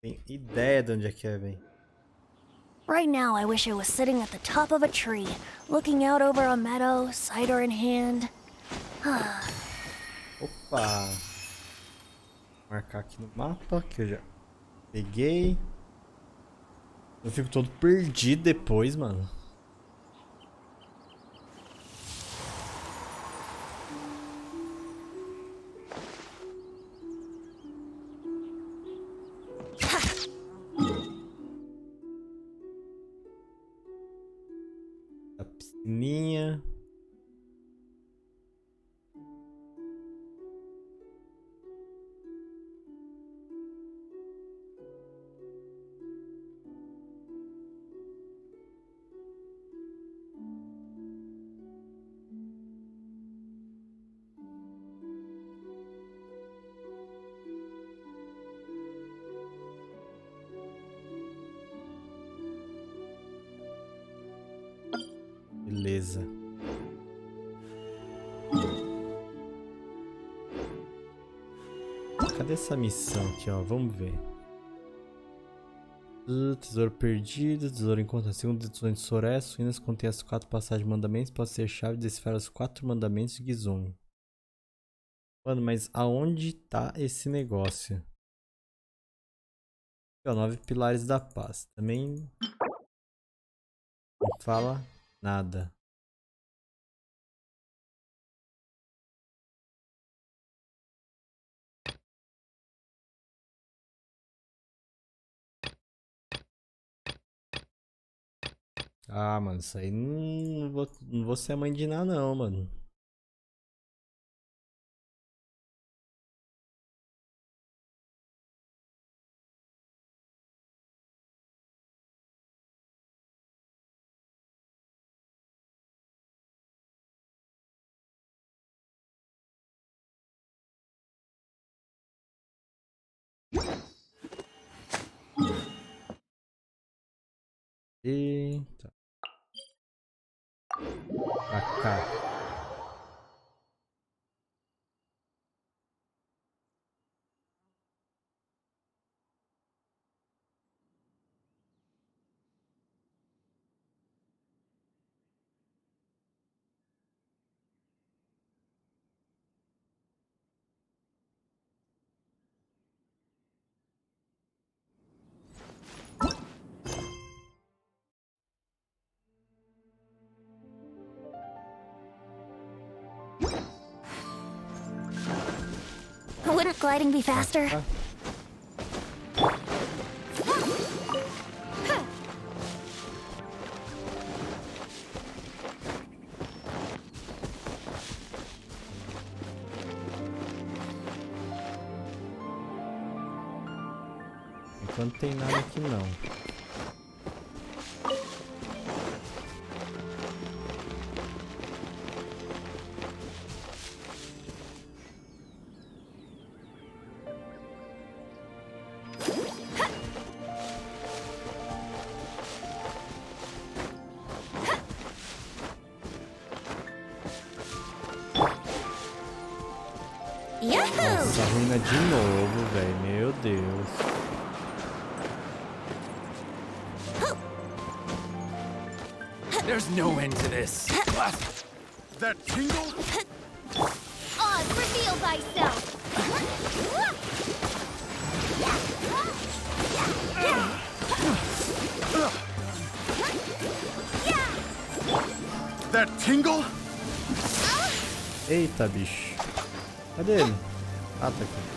Tem ideia de onde é que é, velho. Right now, I wish I was sitting at the top of a tree, looking out over a meadow, cider in hand. Opa! Vou marcar aqui no mapa, que eu já peguei. Eu fico todo perdido depois, mano. A piscininha. Beleza. Cadê essa missão aqui, ó? Vamos ver. Tesouro perdido, tesouro encontra segundo tesouro de Soreço. Ruínas contém as 4 passagens de mandamentos. Pode ser chave de decifrar os 4 mandamentos de Gizong. Mano, mas aonde tá esse negócio? Aqui, ó, 9 pilares da paz. Também não fala nada. Ah, mano, isso aí não vou ser a mãe de Ná, não, mano. Eita. Pra cá. Wouldn't gliding be faster? Enquanto tem nada aqui não. Nossa, ruína de novo, velho. Meu Deus. There's no end to this. That tingle? Oz, reveal thyself! That tingle? Eita, bicho. Cadê ele? Ah, tá aqui.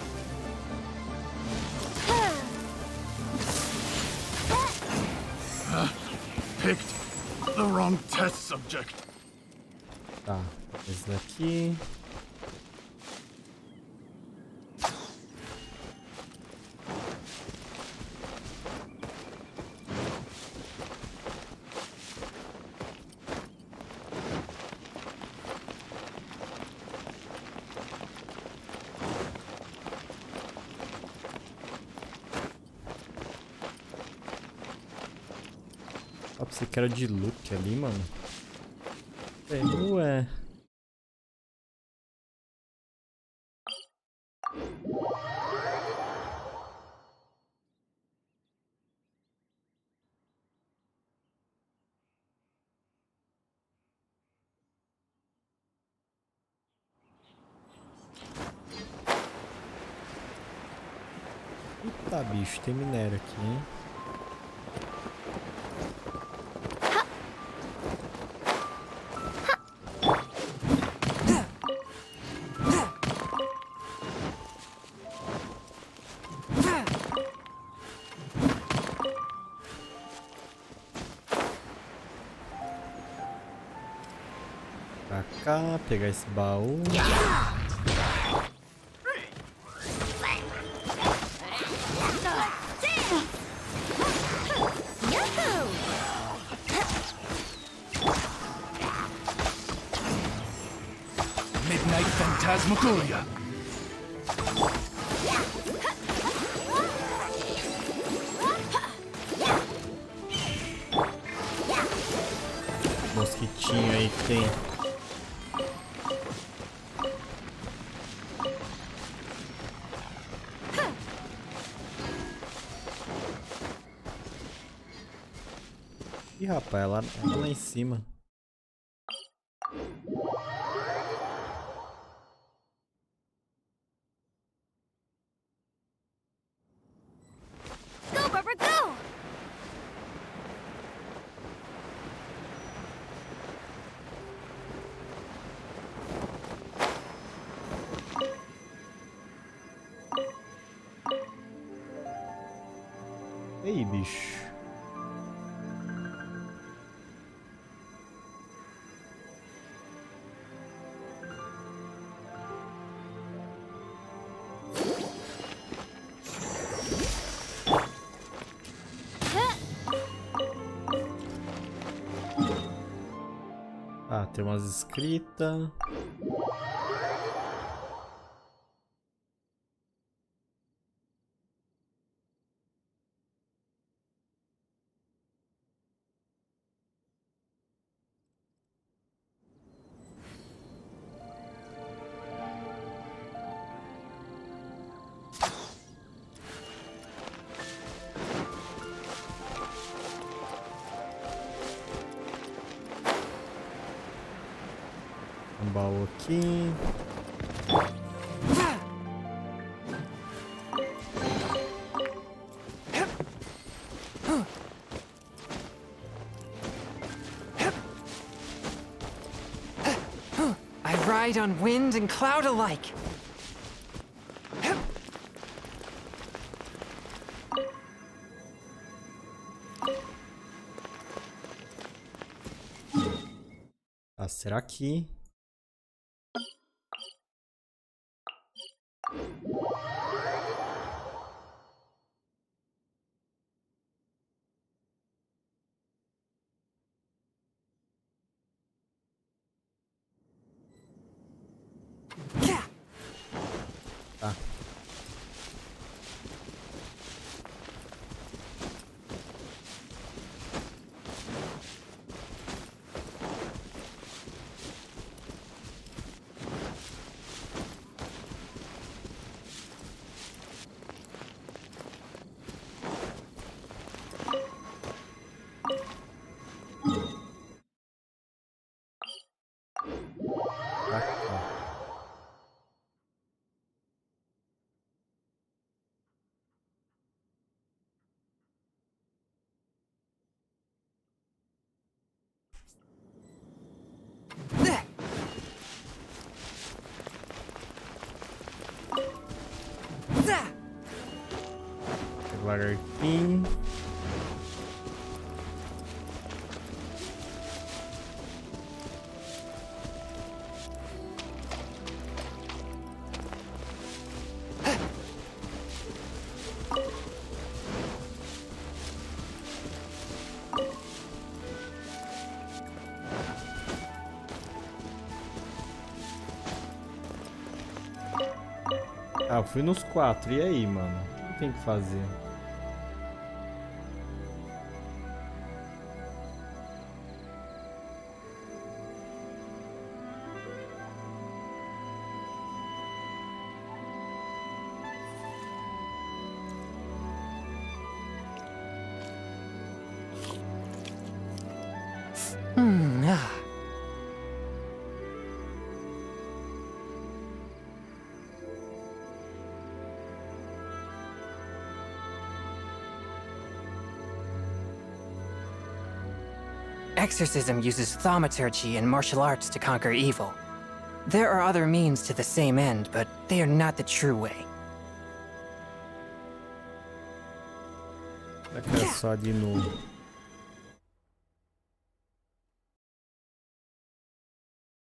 Picked the wrong test subject. Tá, esse daqui. Ó, pensei que era de Diluc ali, mano. Ué. Eita, bicho, tem minério aqui, hein? Pra cá, pegar esse baú. Midnight Phantasmagoria. Mosquitinho aí que tem. Ih, rapaz, ela lá em cima. Go, Barbara, go! Ei, bicho. Ah, tem umas escritas. Um baú aqui. I ride on wind and cloud alike. Ah, será que... Tá. Devagarzinho. Ah, eu fui nos 4. E aí, mano? O que tem que fazer? Exorcism uses thaumaturgy and martial arts to conquer evil. There are other means to the same end, but they are not the true way. Será que é só ali no...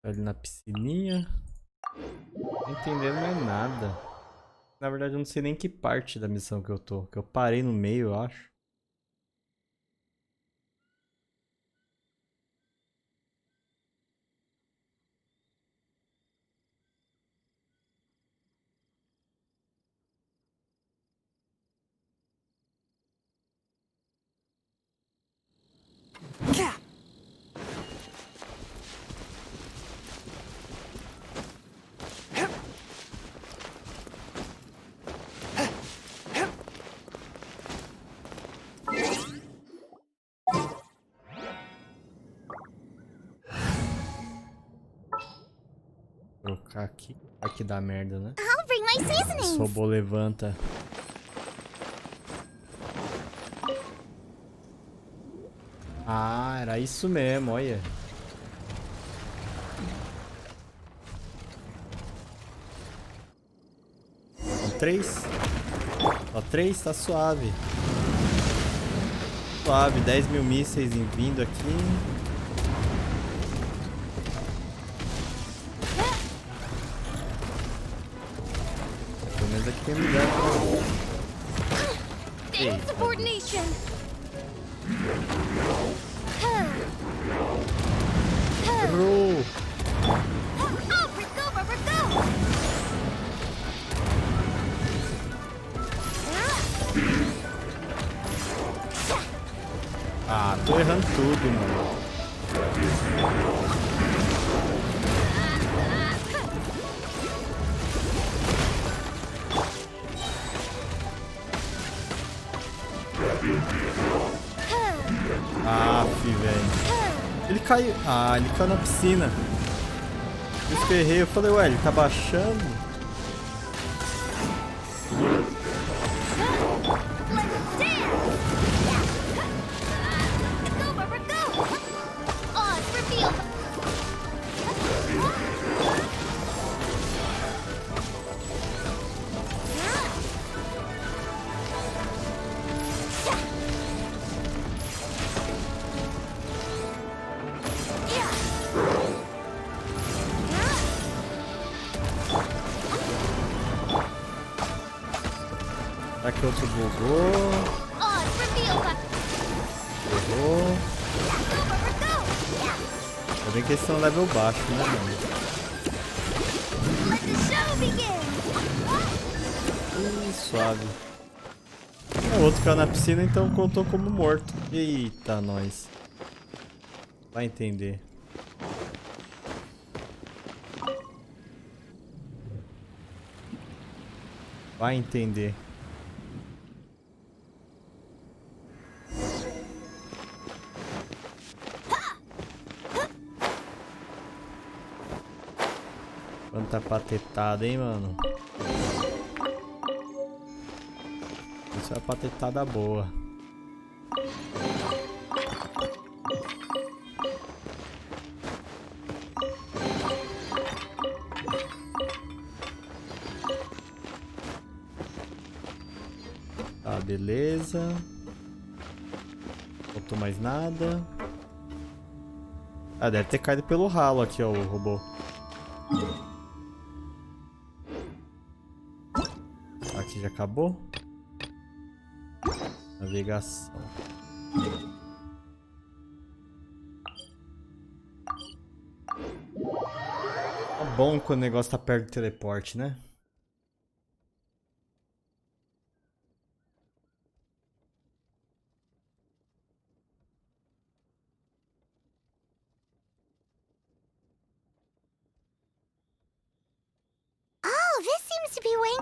Ali na piscininha? Não tô entendendo mais nada. Na verdade, eu não sei nem que parte da missão que eu tô. Que eu parei no meio, eu acho. Trocar aqui. Aqui dá merda, né? I'll bring my seasonings. Sobô levanta. Ah, era isso mesmo, olha. Só 3? Só 3? Tá suave. Suave, 10 mil mísseis vindo aqui. Pelo menos aqui tem lugar pra... Insubordination. Errou. tudo, mano. Velho. Ele caiu. Ah, ele caiu na piscina. Eu esperrei, eu falei, ué, ele tá baixando? Aqui outro bugou. Bugou. Ainda bem que eles são level baixo, né, mano? Suave. O outro caiu na piscina, então contou como morto. Eita, nós. Vai entender. Vai entender. Quanta patetada, hein, mano? Isso é uma patetada boa. Tá, beleza. Não faltou mais nada. Ah, deve ter caído pelo ralo aqui, ó, o robô. Aqui já acabou. Navegação. É bom quando o negócio tá perto do teleporte, né? Oh, this seems to be way...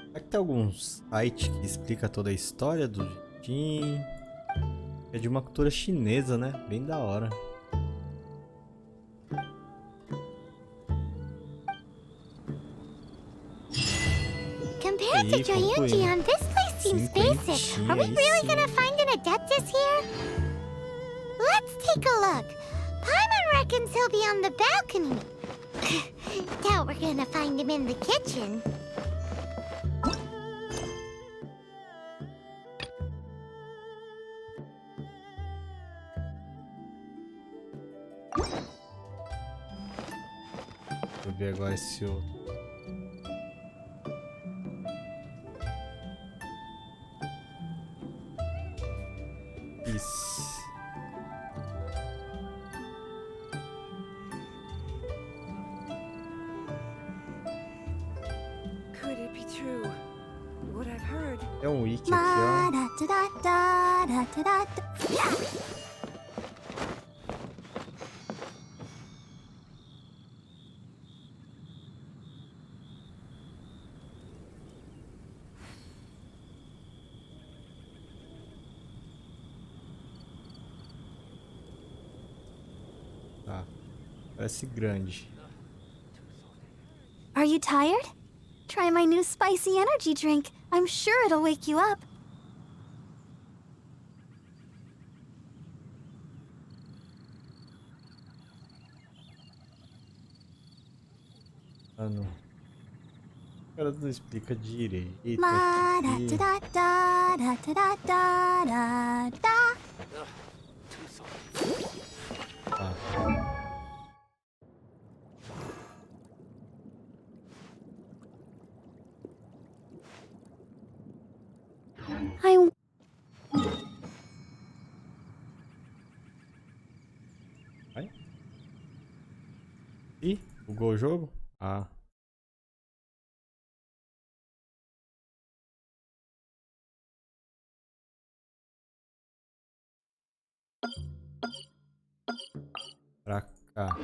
Será que tem algum site que explica toda a história do Genshin? É de uma cultura chinesa, né? Bem da hora. Compared to Joyunji, this place seems basic. Are we really gonna find an Adeptus here? Let's take a look. Paimon reckons he'll be on the balcony. Doubt we're gonna find him in the kitchen. Deixa eu ver agora esse outro. Isso. Could it be true? What I've heard. É um wiki aqui, ó. Tá. Parece grande. Are you tired? Try my new spicy energy drink. I'm sure it'll wake you up. Ah, não. O cara não explica direito. Vai. Ih, bugou o jogo? Ah. Pra cá.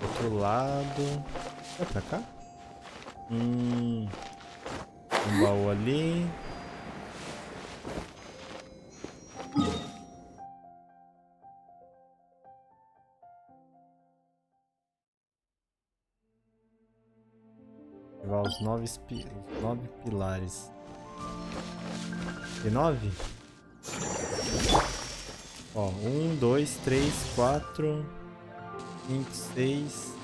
Outro lado. Vai pra cá? Um baú ali. Ativar os 9 pilares. Tem 9? Ó, 1, 2, 3, 4, 5, 6.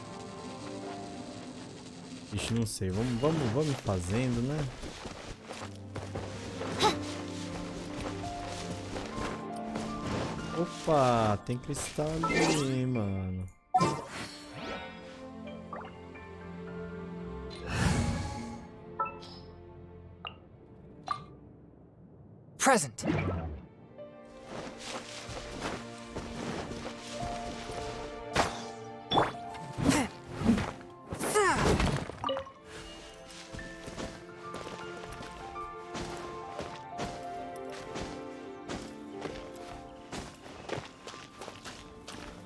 Ixi, não sei. Vamos fazendo, né? Opa, tem cristal ali, mano. Present.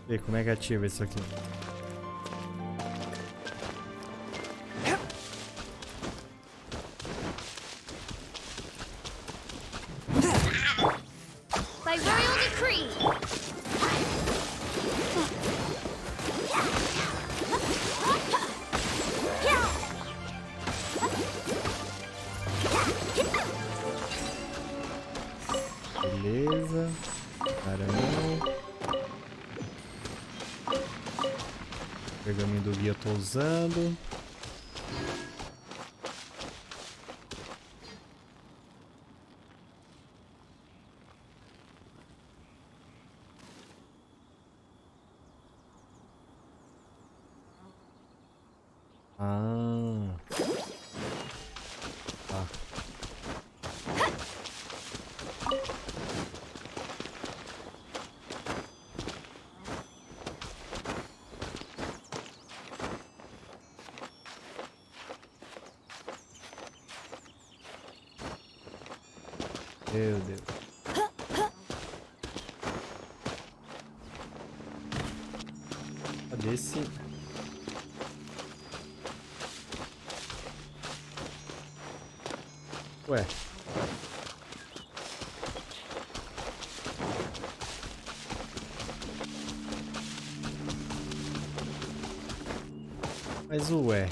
E como é que ativa isso aqui? By royal decree. Beleza. Caramba. O pergaminho do guia eu tô usando. Ah. Tá. Meu Deus. Cadê esse? Ué. Mas ué.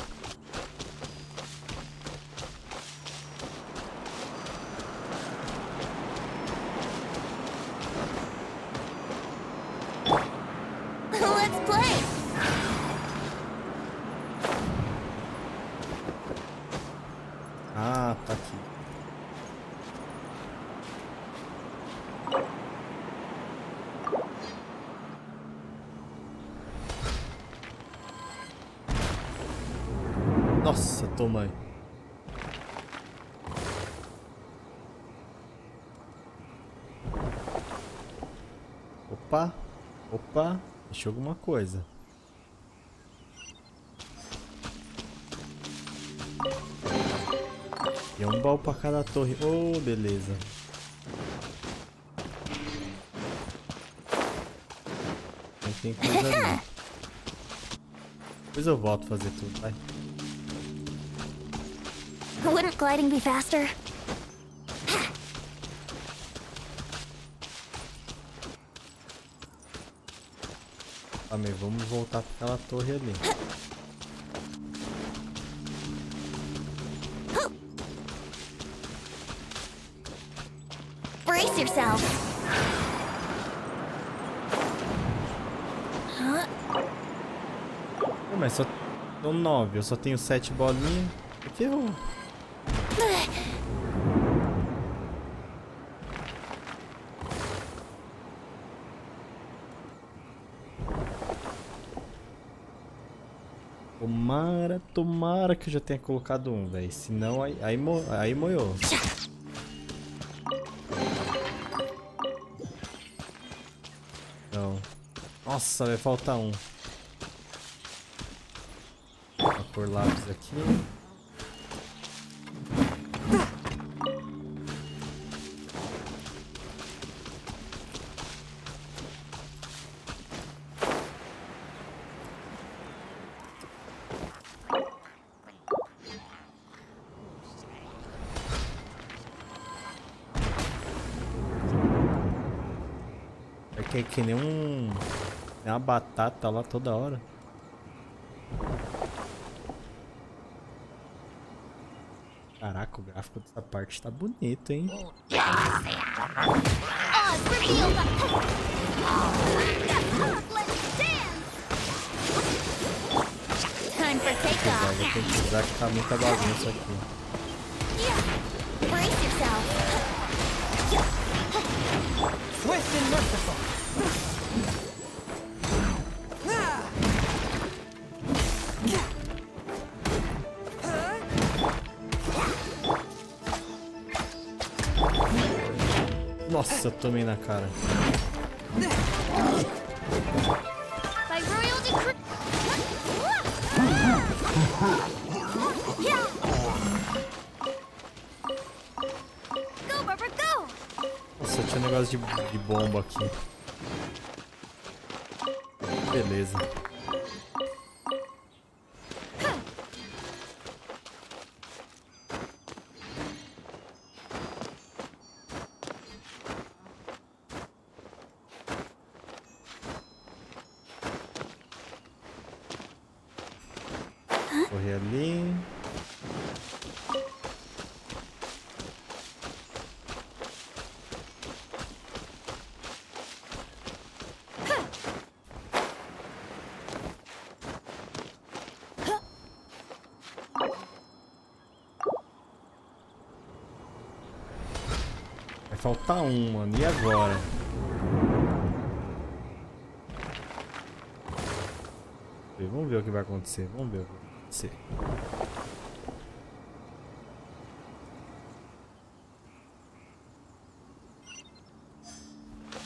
Let's play. Ah, tá aqui. Nossa, toma aí. Opa, opa, deixou alguma coisa. E é um baú pra cada torre. Oh, beleza. Tem coisa ali. Depois eu volto a fazer tudo, vai. Wouldn't gliding be faster? Também vamos voltar para aquela torre ali. Brace yourself. Mas só são 9, eu só tenho 7 bolinhas. Ferrou. Tomara que eu já tenha colocado um, velho. Senão aí moiou. Não. Nossa, vai faltar um. Vou pôr lápis aqui. É que nem uma batata lá toda hora. Caraca, o gráfico dessa parte tá bonito, hein? Time for takeoff. Vou ter que usar que tá muita bagunça aqui. Brace yourself. Swift and merciful. Nossa, eu tomei na cara. By royal decree. Go, Barbara, go! Nossa, tinha um negócio de bomba aqui. Beleza. Correr ali. Vai faltar um, mano. E agora? Vamos ver o que vai acontecer. Vamos ver o que vai acontecer.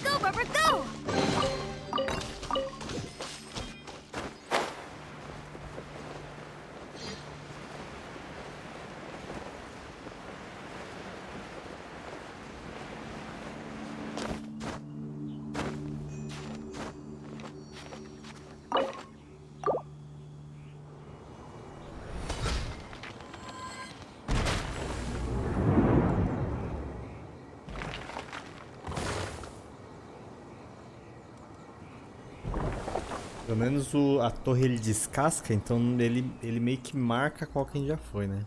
Go, Barbara, go! Pelo menos a torre ele descasca, então ele meio que marca qual quem já foi, né?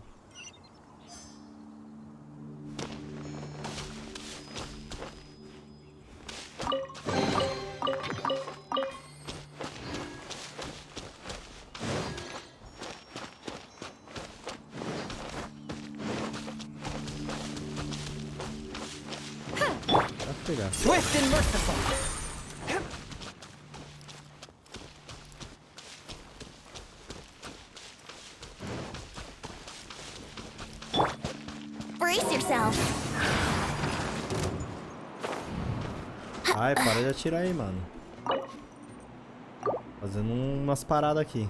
Vai pegar. Swift and merciful. Brace yourself. Ai, para de atirar aí, mano. Fazendo umas paradas aqui.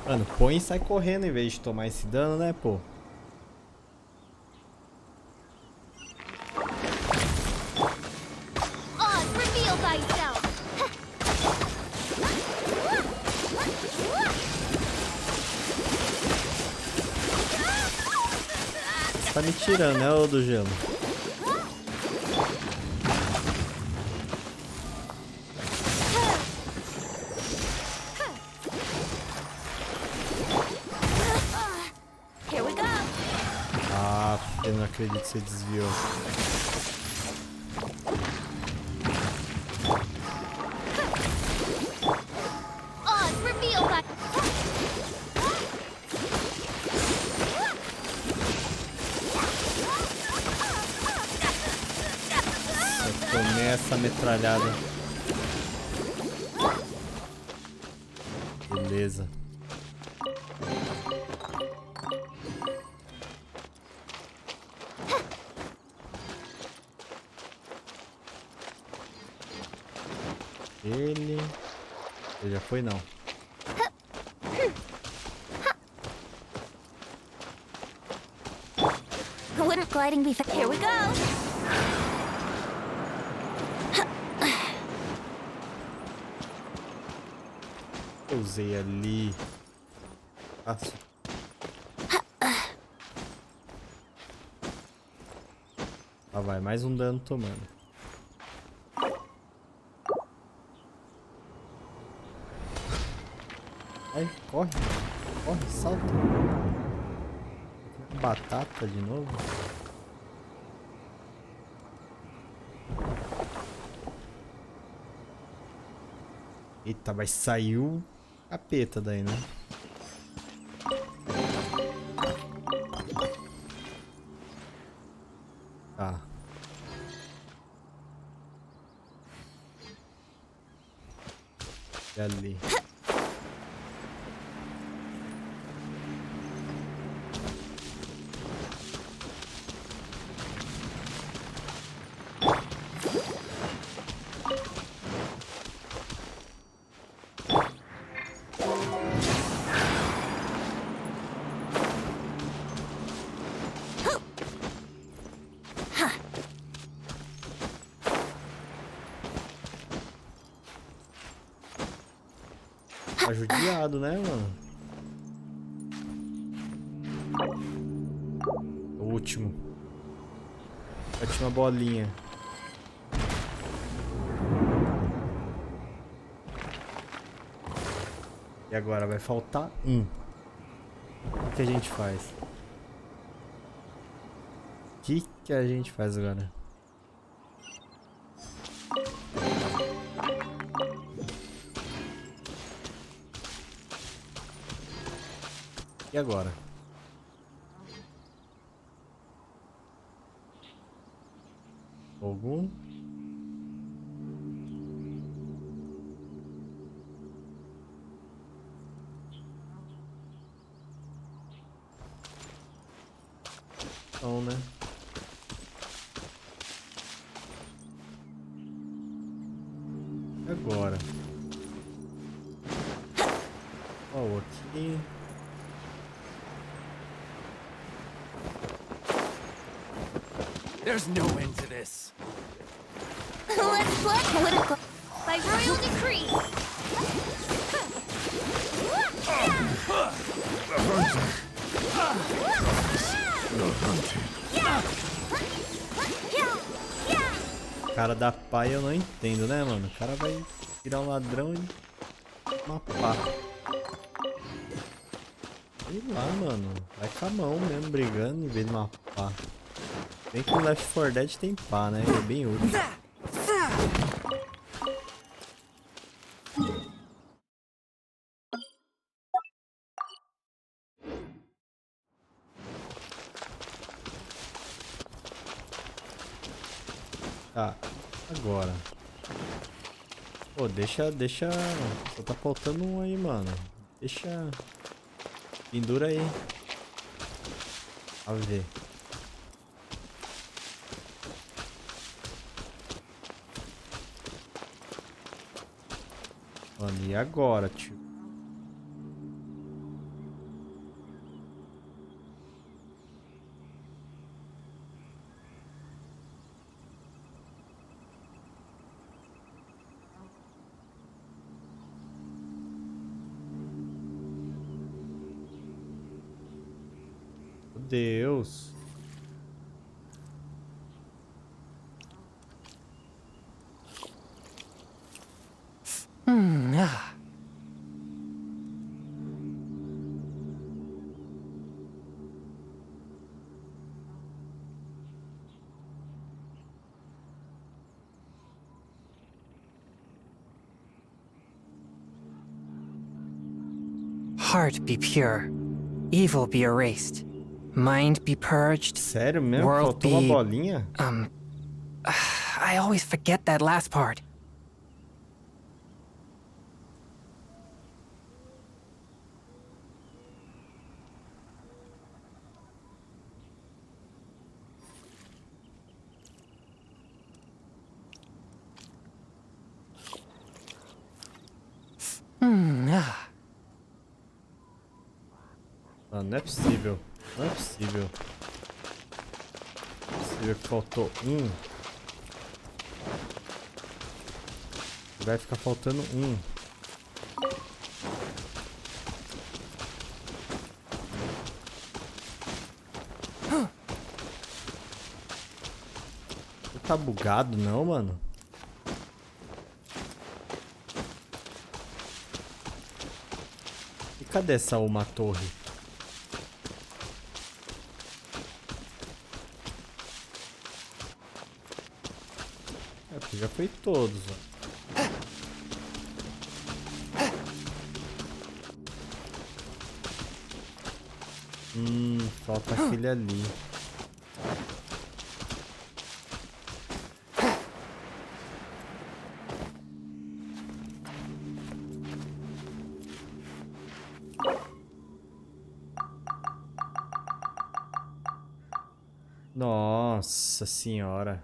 Mano, põe e sai correndo em vez de tomar esse dano, né, pô? Você tá me tirando, né, ô do gelo? Here we go. Ah, eu não acredito que você desviou. Oh, it's revealed that. Eu tomei essa metralhada. Beleza. Ele já foi, não. Wouldn't gliding be Here we go. Eu usei ali. Fácil. Ah, vai, mais um dano tomando. Ai, corre. Corre, salta. Batata de novo. Eita, vai sair o capeta daí, né? Tá. E ali. Tá judiado, né, mano? O último. Última bolinha. E agora vai faltar um. O que a gente faz? O que a gente faz agora? E agora? Algum? Não, né? E agora? Ó, aqui. There's no end to this. Let's play political by royal decree. Cara da pá eu não entendo, né, mano? O cara vai virar um ladrão e uma pá. Sei lá, mano. Vai com a mão mesmo, brigando em vez de uma pá. Bem que o Left 4 Dead tem pá, né? É bem útil. Tá, agora. Pô, deixa... Só tá faltando um aí, mano. Deixa... Pendura aí. A ver. Mano, e agora, tio? Meu Deus. Heart be pure, evil be erased, mind be purged. Sério mesmo? World Faltou uma be... bolinha? I always forget that last part. Ah, não é possível. Não é possível. Não é possível que faltou um. Vai ficar faltando um. Não tá bugado não, mano? E cadê essa uma torre? Aqui já foi todos, ó. Falta aquele ali. Nossa senhora.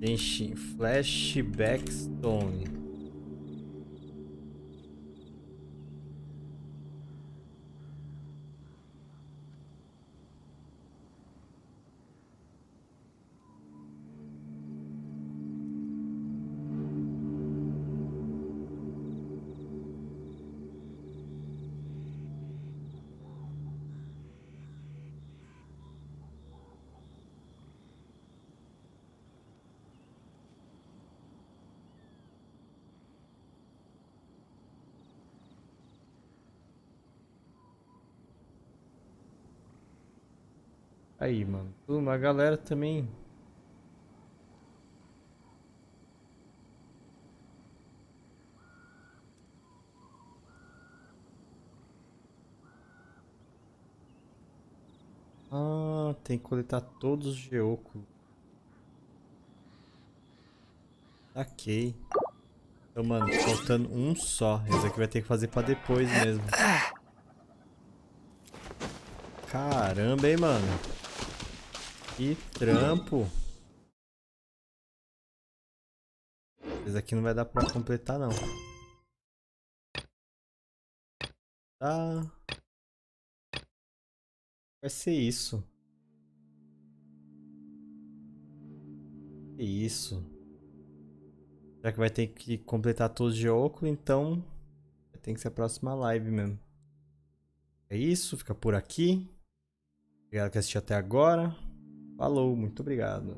Genshin Flashback Stone. Aí, mano. Uma galera também. Ah, tem que coletar todos os geocos. Ok. Então, mano, faltando um só. Esse aqui vai ter que fazer pra depois mesmo. Caramba, hein, mano. Que trampo. Esse aqui não vai dar pra completar, não. Tá. Vai ser isso. Que isso. Já que vai ter que completar todos de óculos, então tem que ser a próxima live mesmo. É isso, fica por aqui. Obrigado por assistir até agora. Falou, muito obrigado.